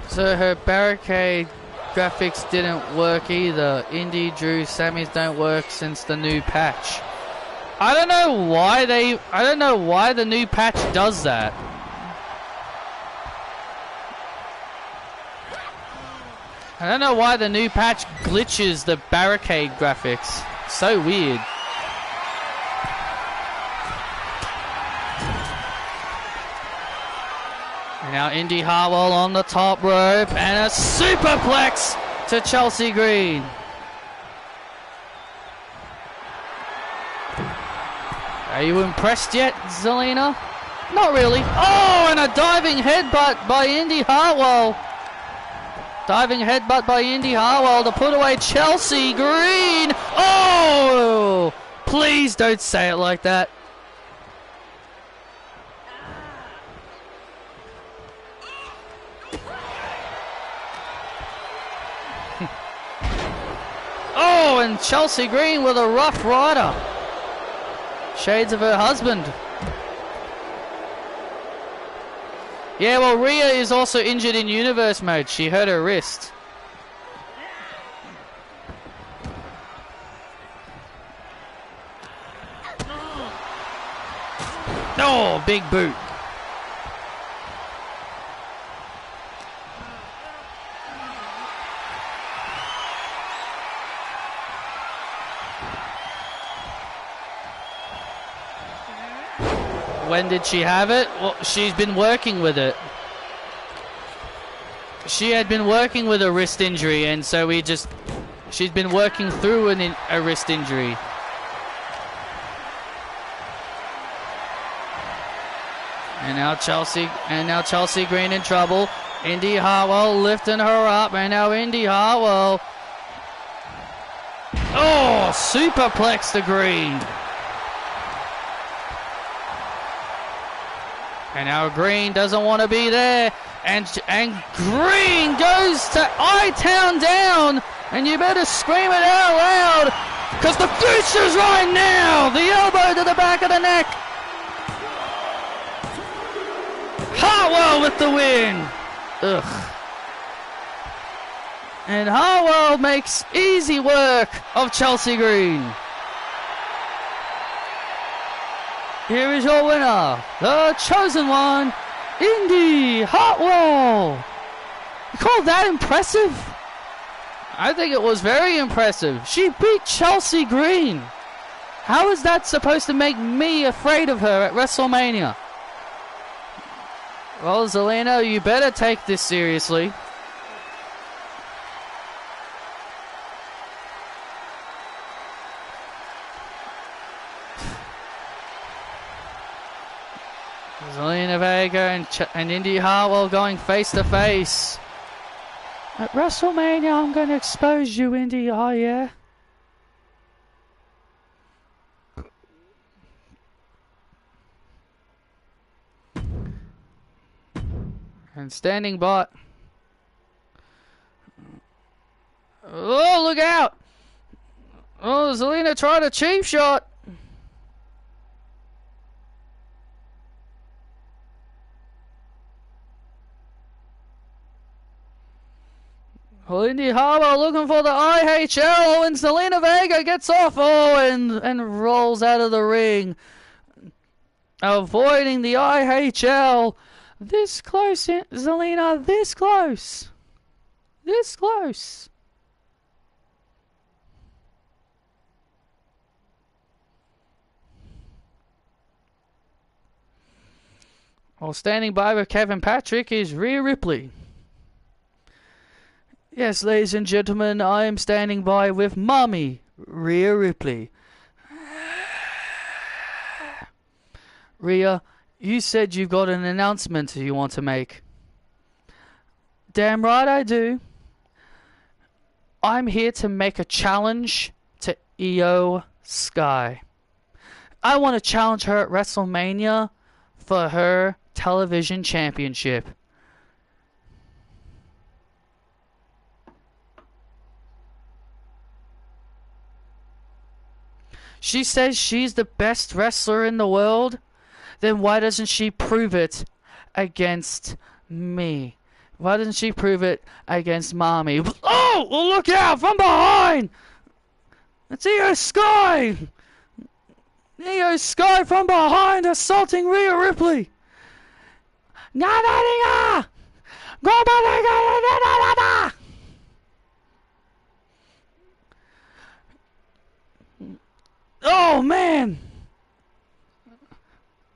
So her barricade graphics didn't work either. Indy, Drew, Sammy's don't work since the new patch. I don't know why the new patch does that. I don't know why the new patch glitches the barricade graphics. So weird. Now Indy Hartwell on the top rope and a superplex to Chelsea Green. Are you impressed yet, Zelina? Not really. Oh, and a diving headbutt by Indy Hartwell. Diving headbutt by Indy Hartwell to put away Chelsea Green. Oh, please don't say it like that. Oh, and Chelsea Green with a rough rider. Shades of her husband. Yeah, well, Rhea is also injured in Universe mode. She hurt her wrist. Oh, big boot. When did she have it? Well, she's been working with it. She had been working with a wrist injury, and so she's been working through a wrist injury. And now Chelsea Green in trouble. Indy Hartwell lifting her up, and now Indy Hartwell. Oh, superplex to Green. And now Green doesn't want to be there. And Green goes to I-Town down. And you better scream it out loud. Because the future's right now. The elbow to the back of the neck. Hartwell with the win. Ugh. And Hartwell makes easy work of Chelsea Green. Here is your winner, the chosen one, Indy Hartwell. You call that impressive? I think it was very impressive. She beat Chelsea Green. How is that supposed to make me afraid of her at WrestleMania? Well, Zelina, you better take this seriously. Zelina Vega and Indy Hartwell going face to face. At WrestleMania, I'm going to expose you, Indy. Oh, yeah. And standing by. Oh, look out. Oh, Zelina tried a cheap shot. Well, Indy Hartwell looking for the IHL, and Zelina Vega gets off, and rolls out of the ring, avoiding the IHL. This close, Zelina, this close. This close. Well, standing by with Kevin Patrick is Rhea Ripley. Yes, ladies and gentlemen, I am standing by with Mommy, Rhea Ripley. Rhea, you said you've got an announcement you want to make. Damn right I do. I'm here to make a challenge to Io Sky. I want to challenge her at WrestleMania for her television championship. She says she's the best wrestler in the world. Then why doesn't she prove it against me? Why doesn't she prove it against Mommy? Oh, well, look out from behind! It's Io Sky! Io Sky from behind assaulting Rhea Ripley! Oh man!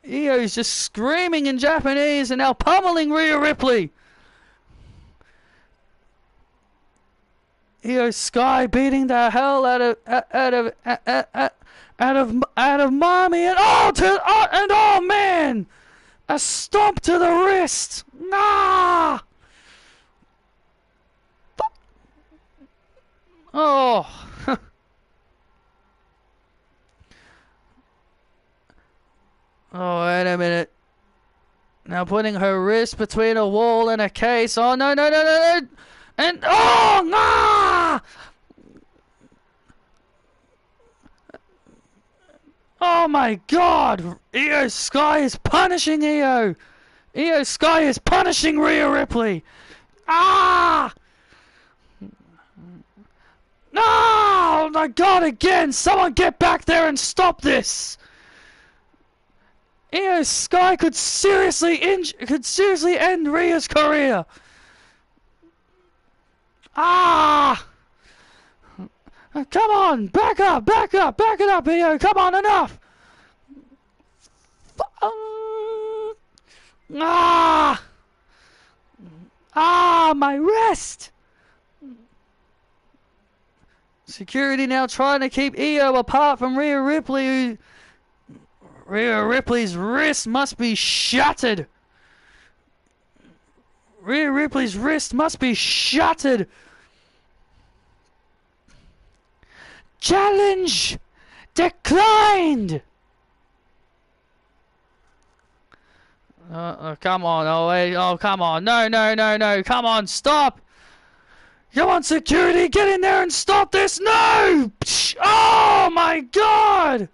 Io's just screaming in Japanese and now pummeling Rhea Ripley. Io Sky beating the hell out of Mommy and oh man, a stomp to the wrist. Nah. Oh. Oh, wait a minute. Now putting her wrist between a wall and a case. Oh, no. And, oh, nah! Oh, my God. Io Sky is punishing Io. Io Sky is punishing Rhea Ripley. Ah! No! Oh, my God, again. Someone get back there and stop this. Io Sky could seriously end Rhea's career. Ah! Come on, back it up, Io. Come on, enough. My wrist. Security now trying to keep Io apart from Rhea Ripley. Rhea Ripley's wrist must be shattered. Rhea Ripley's wrist must be shattered. Challenge declined. Come on. Oh, wait. Oh, come on. No. Come on, stop. Come on, security. Get in there and stop this. No. Oh, my God.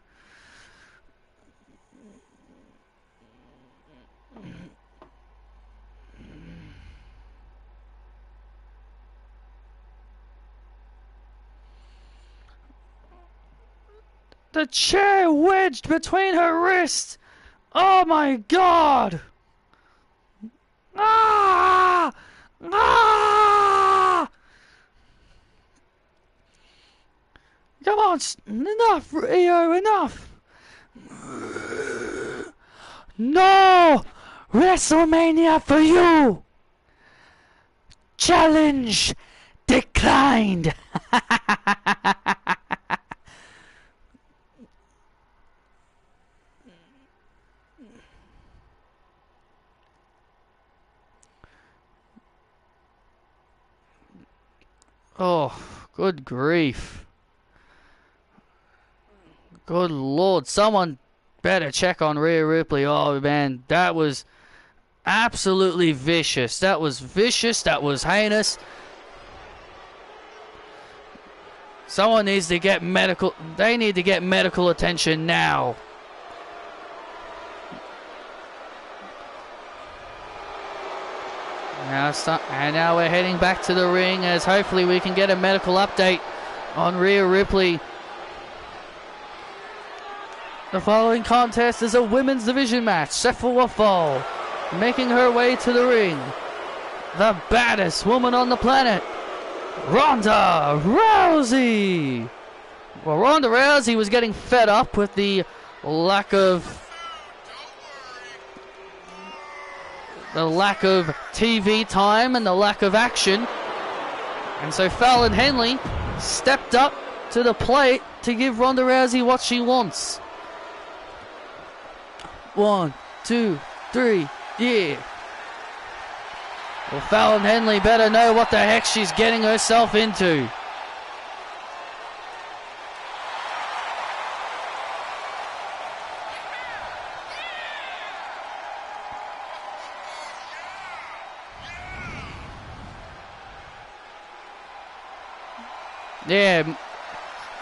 The chair wedged between her wrists. Oh my God! Ah! Ah! Come on, enough, Io, enough! No! WrestleMania for you! Challenge declined! Oh, good grief. Good Lord, someone better check on Rhea Ripley. Oh, man, that was absolutely vicious. That was vicious. That was heinous. Someone needs to get medical... They need to get medical attention now. Now we're heading back to the ring as hopefully we can get a medical update on Rhea Ripley. The following contest is a women's division match. Set for a fall. Making her way to the ring, the baddest woman on the planet, Ronda Rousey. Well, Ronda Rousey was getting fed up with the lack of TV time and the lack of action. And so Fallon Henley stepped up to the plate to give Ronda Rousey what she wants. 1, 2, 3, yeah. Well, Fallon Henley better know what the heck she's getting herself into.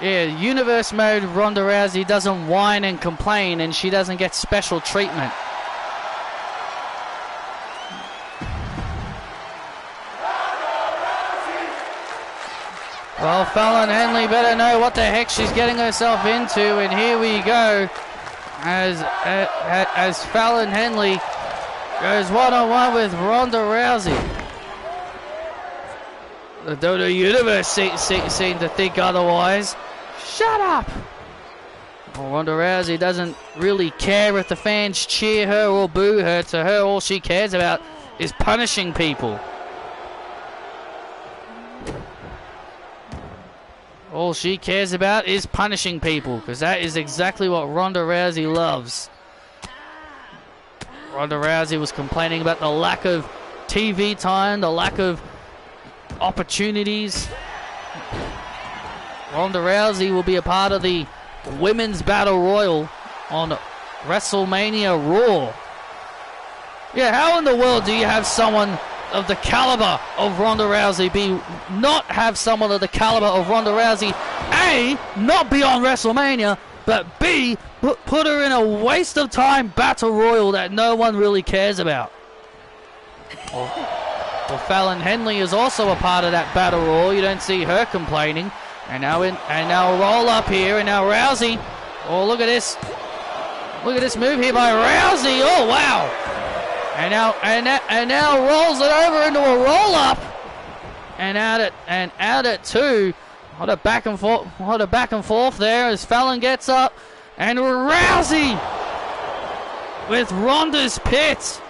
Yeah, Universe Mode Ronda Rousey doesn't whine and complain, and she doesn't get special treatment. Well, Fallon Henley better know what the heck she's getting herself into, and here we go as Fallon Henley goes one-on-one with Ronda Rousey. The WWE Universe seem to think otherwise. Shut up! Well, Ronda Rousey doesn't really care if the fans cheer her or boo her. To her, all she cares about is punishing people. All she cares about is punishing people, because that is exactly what Ronda Rousey loves. Ronda Rousey was complaining about the lack of TV time, the lack of opportunities. Ronda Rousey will be a part of the Women's Battle Royal on WrestleMania Raw. Yeah, how in the world do you have someone of the caliber of Ronda Rousey not have someone of the caliber of Ronda Rousey, A, not be on WrestleMania, but B, put her in a waste of time battle royal that no one really cares about? Well, Fallon Henley is also a part of that battle royal. You don't see her complaining. And now roll up here, and now Rousey. Oh, look at this! Look at this move here by Rousey. Oh, wow! And now rolls it over into a roll up, and out at 2. What a back and forth there as Fallon gets up, and Rousey with Ronda's pit.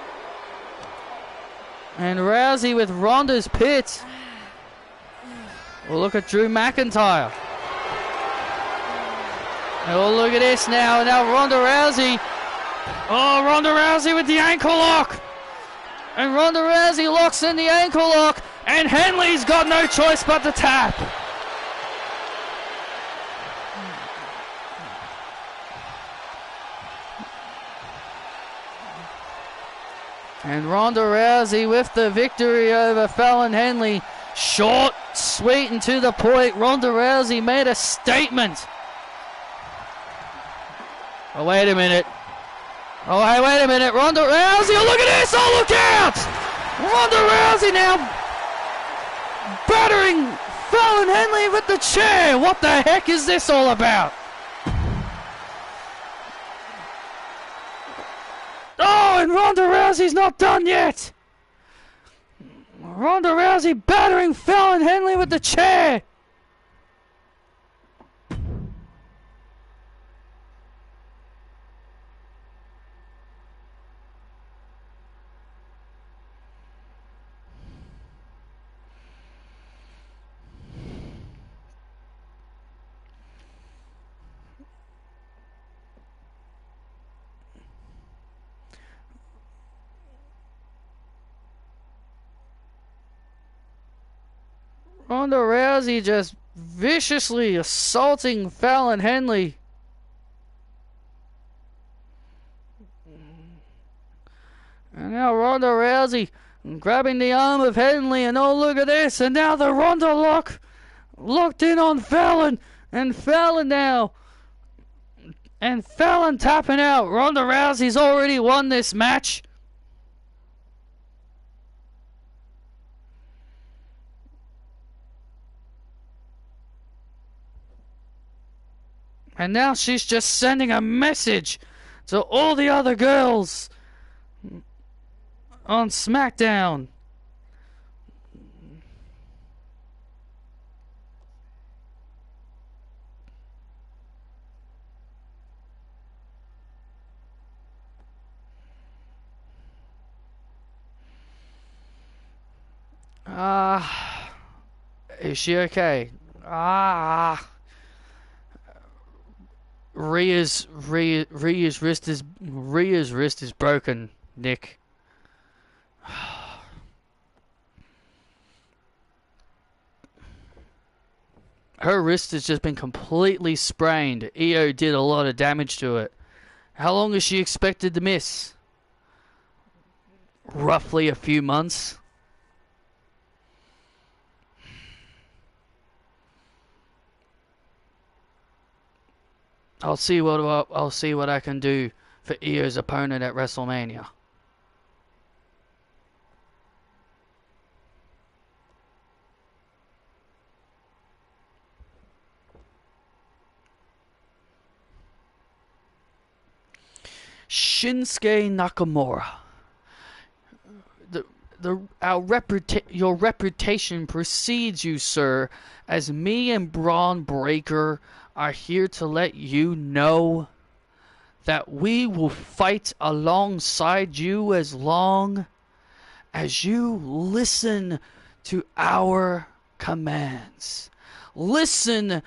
And Rousey with Ronda's pit. Well, look at Drew McIntyre. Oh, look at this now. Now Ronda Rousey. Oh, Ronda Rousey with the ankle lock. And Ronda Rousey locks in the ankle lock. And Henley's got no choice but to tap. And Ronda Rousey with the victory over Fallon Henley. Short, sweet, and to the point. Ronda Rousey made a statement. Oh, wait a minute. Oh, hey, wait a minute. Ronda Rousey, oh, look at this. Oh, look out. Ronda Rousey now battering Fallon Henley with the chair. What the heck is this all about? Oh, and Ronda Rousey's not done yet. Ronda Rousey battering Fallon Henley with the chair. Ronda Rousey just viciously assaulting Fallon Henley. And now Ronda Rousey grabbing the arm of Henley, and oh, look at this. And now the Ronda locked in on Fallon. And Fallon now. And Fallon tapping out. Ronda Rousey's already won this match. And now she's just sending a message to all the other girls on SmackDown. Is she okay? Ah. Rhea's wrist is broken, Nick. Her wrist has just been completely sprained. Io did a lot of damage to it. How long is she expected to miss? Roughly a few months. I'll see what I can do for Io's opponent at WrestleMania. Shinsuke Nakamura. Your reputation precedes you, sir, as me and Braun Breaker are here to let you know that we will fight alongside you as long as you listen to our commands. Listen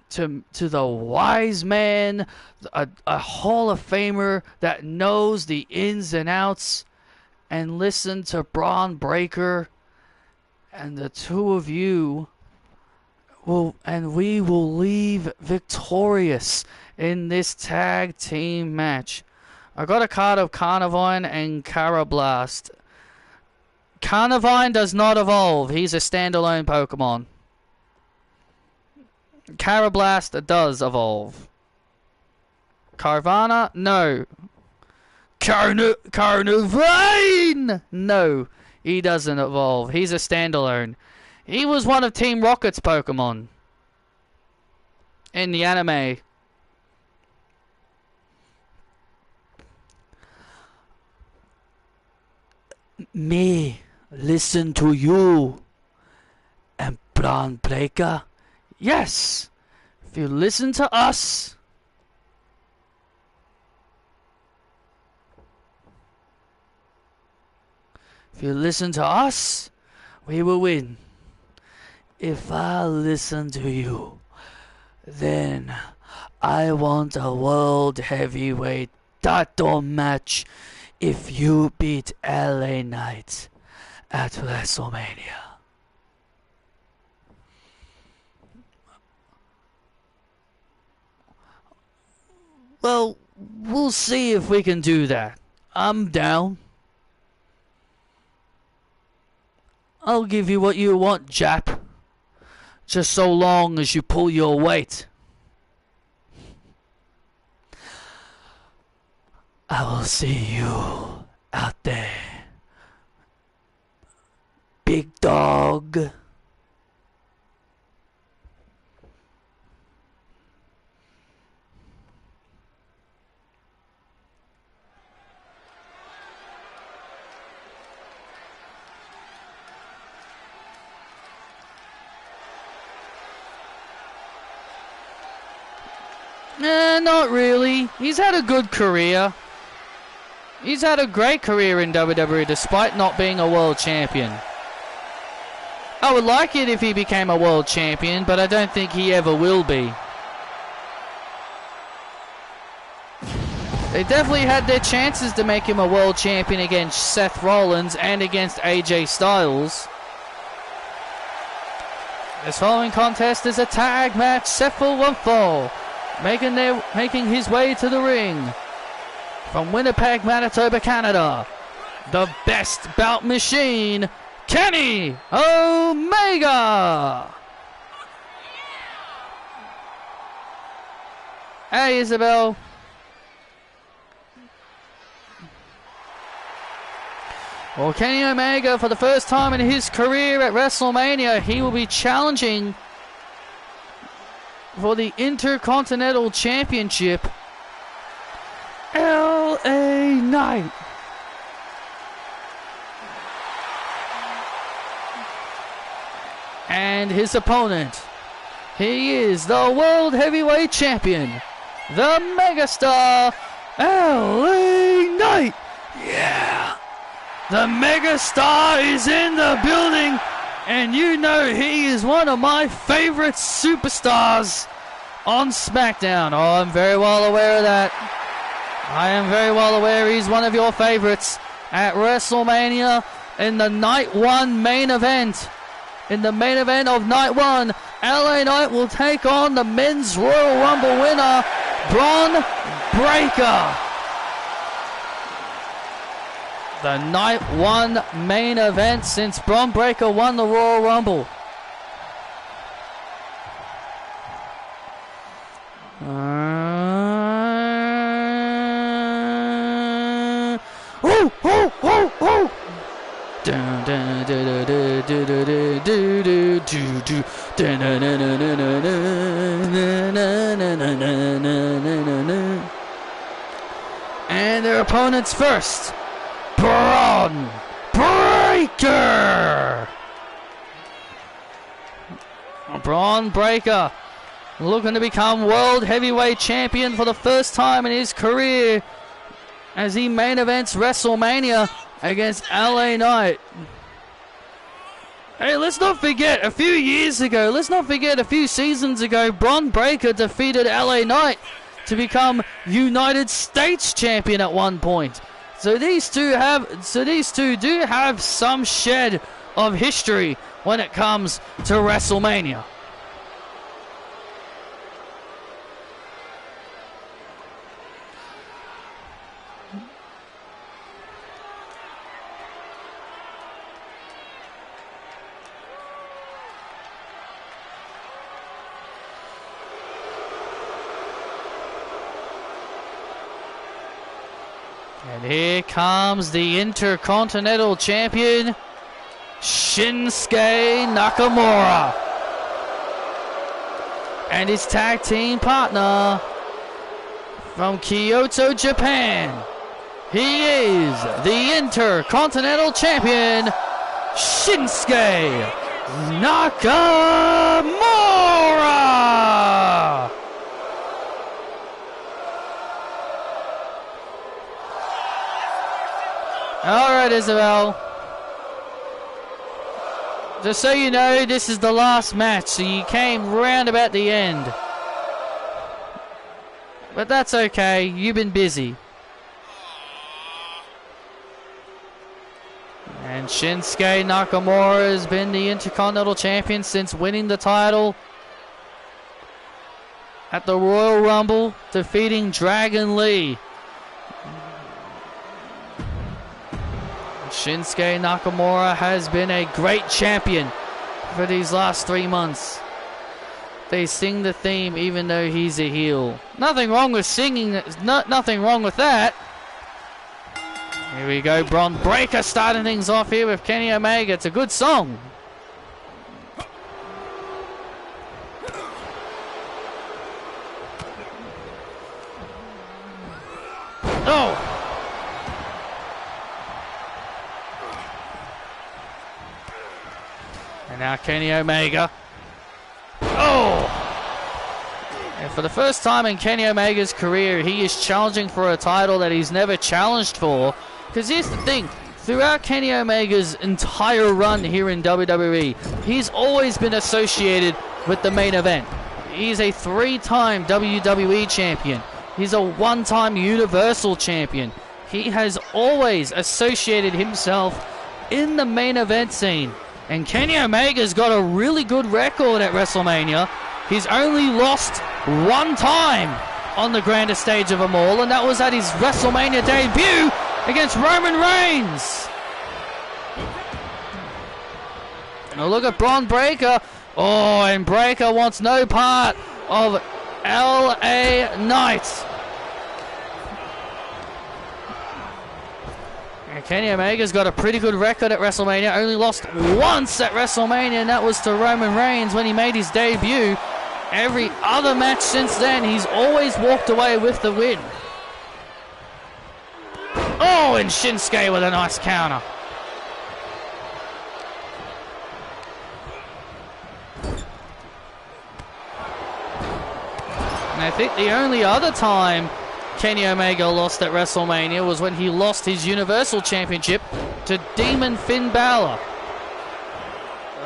to the wise man, a Hall of Famer that knows the ins and outs, and listen to Braun Breaker, and the two of you we will leave victorious in this tag team match. I got a card of Carnivine and Carablast. Carnivine does not evolve. He's a standalone Pokemon. Carablast does evolve. Carvana? No. Carnivine? No. He doesn't evolve. He's a standalone. He was one of Team Rocket's Pokemon in the anime. Me listen to you and Braun Breaker? Yes. If you listen to us, we will win. If I listen to you, then I want a world heavyweight title match if you beat LA Knight at WrestleMania. Well, we'll see if we can do that. I'm down. I'll give you what you want, Jap. Just so long as you pull your weight. I will see you out there, big dog. Not really. He's had a good career. He's had a great career in WWE despite not being a world champion. I would like it if he became a world champion, but I don't think he ever will be. They definitely had their chances to make him a world champion against Seth Rollins and against AJ Styles. This following contest is a tag match set for one fall. Making his way to the ring from Winnipeg, Manitoba, Canada, the best bout machine, Kenny Omega. Hey, Isabel. Well, Kenny Omega, for the first time in his career at WrestleMania, he will be challenging for the Intercontinental Championship, LA Knight. And his opponent, he is the World Heavyweight Champion, the Megastar, LA Knight. Yeah, the Megastar is in the building. And you know he is one of my favorite superstars on SmackDown. Oh, I'm very well aware of that. I am very well aware he's one of your favorites at WrestleMania in the Night 1 main event. In the main event of Night 1, LA Knight will take on the Men's Royal Rumble winner, Bron Breakker. The Night 1 main event since Bron Breakker won the Royal Rumble. And their opponents first, Bron Breakker. Bron Breakker looking to become World Heavyweight Champion for the first time in his career as he main events WrestleMania against LA Knight. Hey, let's not forget, a few seasons ago, Bron Breakker defeated LA Knight to become United States Champion at one point. So these two do have some shed of history when it comes to WrestleMania. And here comes the Intercontinental Champion, Shinsuke Nakamura. And his tag team partner from Kyoto, Japan. He is the Intercontinental Champion, Shinsuke Nakamura. Alright, Isabel. Just so you know, this is the last match, so you came round about the end. But that's okay, you've been busy. And Shinsuke Nakamura has been the Intercontinental Champion since winning the title at the Royal Rumble, defeating Dragon Lee. Shinsuke Nakamura has been a great champion for these last 3 months. They sing the theme even though he's a heel. Nothing wrong with singing, nothing wrong with that. Here we go, Bron Breakker starting things off here with Kenny Omega. It's a good song. Oh! And now Kenny Omega. Oh! And for the first time in Kenny Omega's career, he is challenging for a title that he's never challenged for. Because here's the thing, throughout Kenny Omega's entire run here in WWE, he's always been associated with the main event. He's a 3-time WWE champion. He's a 1-time Universal champion. He has always associated himself in the main event scene. And Kenny Omega's got a really good record at WrestleMania. He's only lost 1 time on the grandest stage of them all, and that was at his WrestleMania debut against Roman Reigns. Now look at Bron Breakker. Oh, and Breakker wants no part of LA Knight. And Kenny Omega's got a pretty good record at WrestleMania. Only lost once at WrestleMania, and that was to Roman Reigns when he made his debut. Every other match since then, he's always walked away with the win. Oh, and Shinsuke with a nice counter. And I think the only other time Kenny Omega lost at WrestleMania was when he lost his Universal Championship to Demon Finn Balor.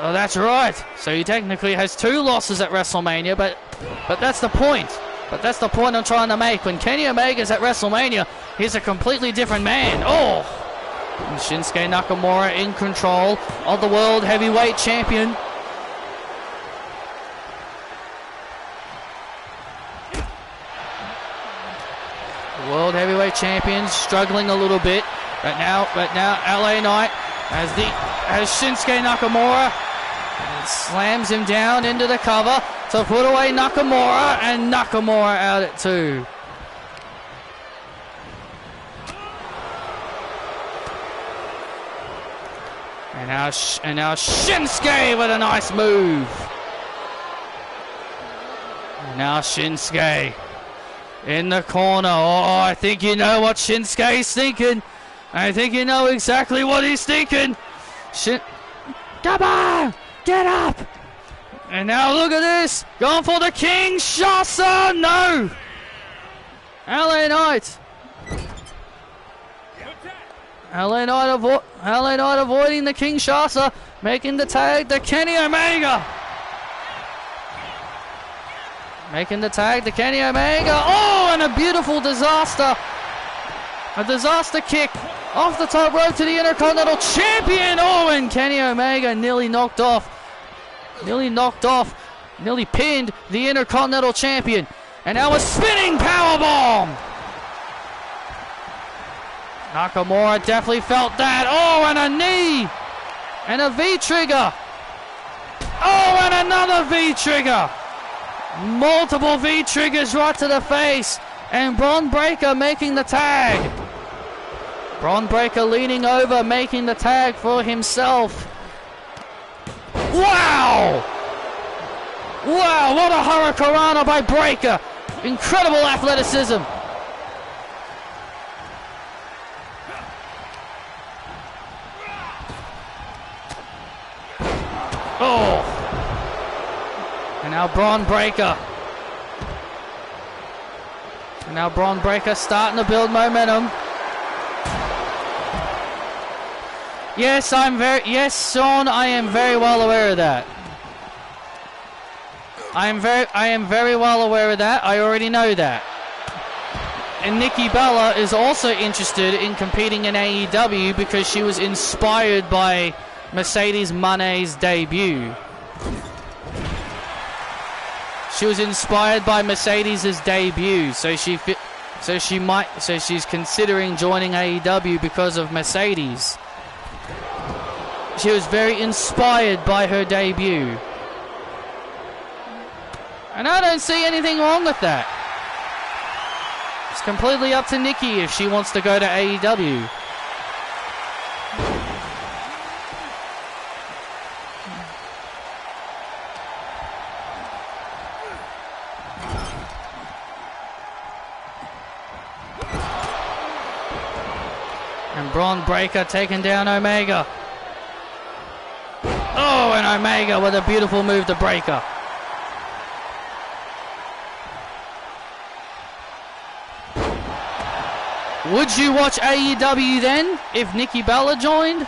Oh, that's right. So he technically has 2 losses at WrestleMania, but that's the point. But that's the point I'm trying to make. When Kenny Omega's at WrestleMania, he's a completely different man. Oh! And Shinsuke Nakamura in control of the World Heavyweight Champion. The World Heavyweight Champion struggling a little bit. But now LA Knight has Shinsuke Nakamura. And slams him down into the cover to put away Nakamura, and Nakamura out at 2. And now Shinsuke with a nice move. And now Shinsuke in the corner. Oh, I think you know what Shinsuke's thinking. I think you know exactly what he's thinking. Come on! Get up! And now look at this! Going for the Kinshasa! No! LA Knight! LA Knight avoiding the Kinshasa, making the tag to Kenny Omega! Making the tag to Kenny Omega. Oh, and a beautiful disaster! A disaster kick off the top rope to the Intercontinental Champion. Oh, and Kenny Omega nearly pinned the Intercontinental Champion. And now a spinning powerbomb. Nakamura definitely felt that. Oh, and a knee. And a V-trigger. Oh, and another V-trigger. Multiple V-triggers right to the face. And Bron Breakker making the tag. Bron Breakker leaning over, making the tag for himself. Wow! Wow, what a Hurricanrana by Breakker. Incredible athleticism. Oh! And now Bron Breakker. And now Bron Breakker starting to build momentum. Yes, Sean, I am very well aware of that. I am very well aware of that. I already know that. And Nikki Bella is also interested in competing in AEW because she was inspired by Mercedes Moné's debut. She was inspired by Mercedes' debut, so she's considering joining AEW because of Mercedes. She was very inspired by her debut. And I don't see anything wrong with that. It's completely up to Nikki if she wants to go to AEW. And Bron Breakker taking down Omega. Oh, and Omega with a beautiful move to Breakker. Would you watch AEW then if Nikki Bella joined?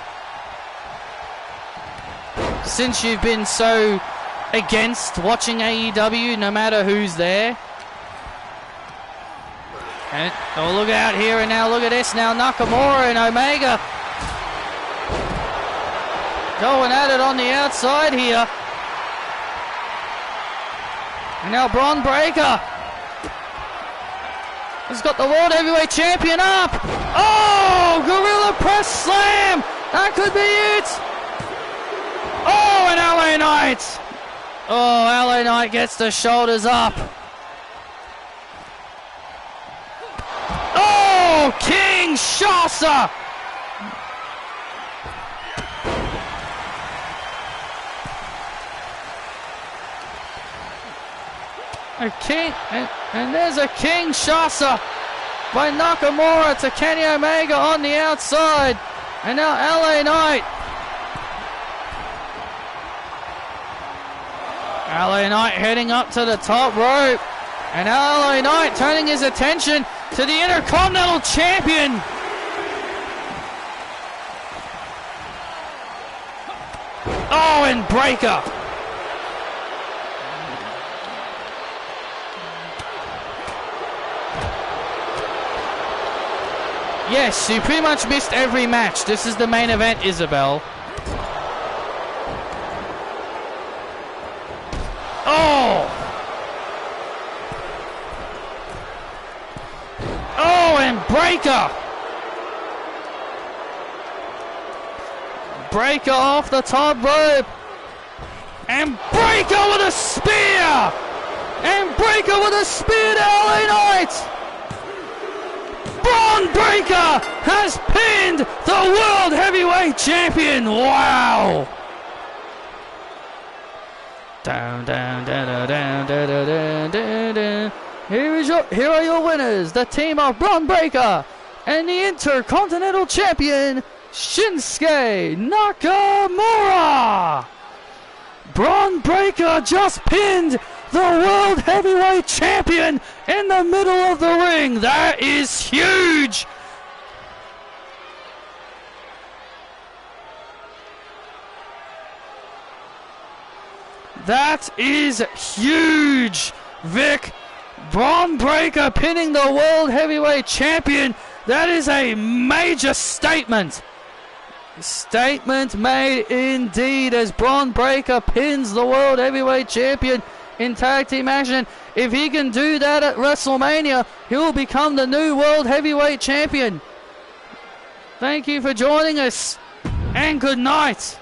Since you've been so against watching AEW no matter who's there. And, oh, look out here, and now look at this. Now Nakamura and Omega going at it on the outside here. And now Bron Breakker has got the World Heavyweight Champion up. Oh, Gorilla Press Slam. That could be it. Oh, and LA Knight. Oh, LA Knight gets the shoulders up. Oh, Kinshasa. And there's a Kinshasa by Nakamura to Kenny Omega on the outside. And now LA Knight. LA Knight heading up to the top rope. And now LA Knight turning his attention to the Intercontinental Champion. Oh, and breaker. Yes, you pretty much missed every match. This is the main event, Isabel. Oh! Oh, and breaker! Breaker off the top rope. And breaker with a spear! And breaker with a spear to LA Knight! Braun Breaker has pinned the World Heavyweight Champion! Wow! Down, down, down, down, down, down, down, down. Here are your winners, the team of Braun Breaker and the Intercontinental Champion, Shinsuke Nakamura! Braun Breaker just pinned the World Heavyweight Champion in the middle of the ring. That is huge! That is huge, Vic. Braun Breaker pinning the World Heavyweight Champion. That is a major statement. Statement made indeed as Braun Breaker pins the World Heavyweight Champion in tag team action. If he can do that at WrestleMania, he will become the new World Heavyweight Champion. Thank you for joining us, and good night.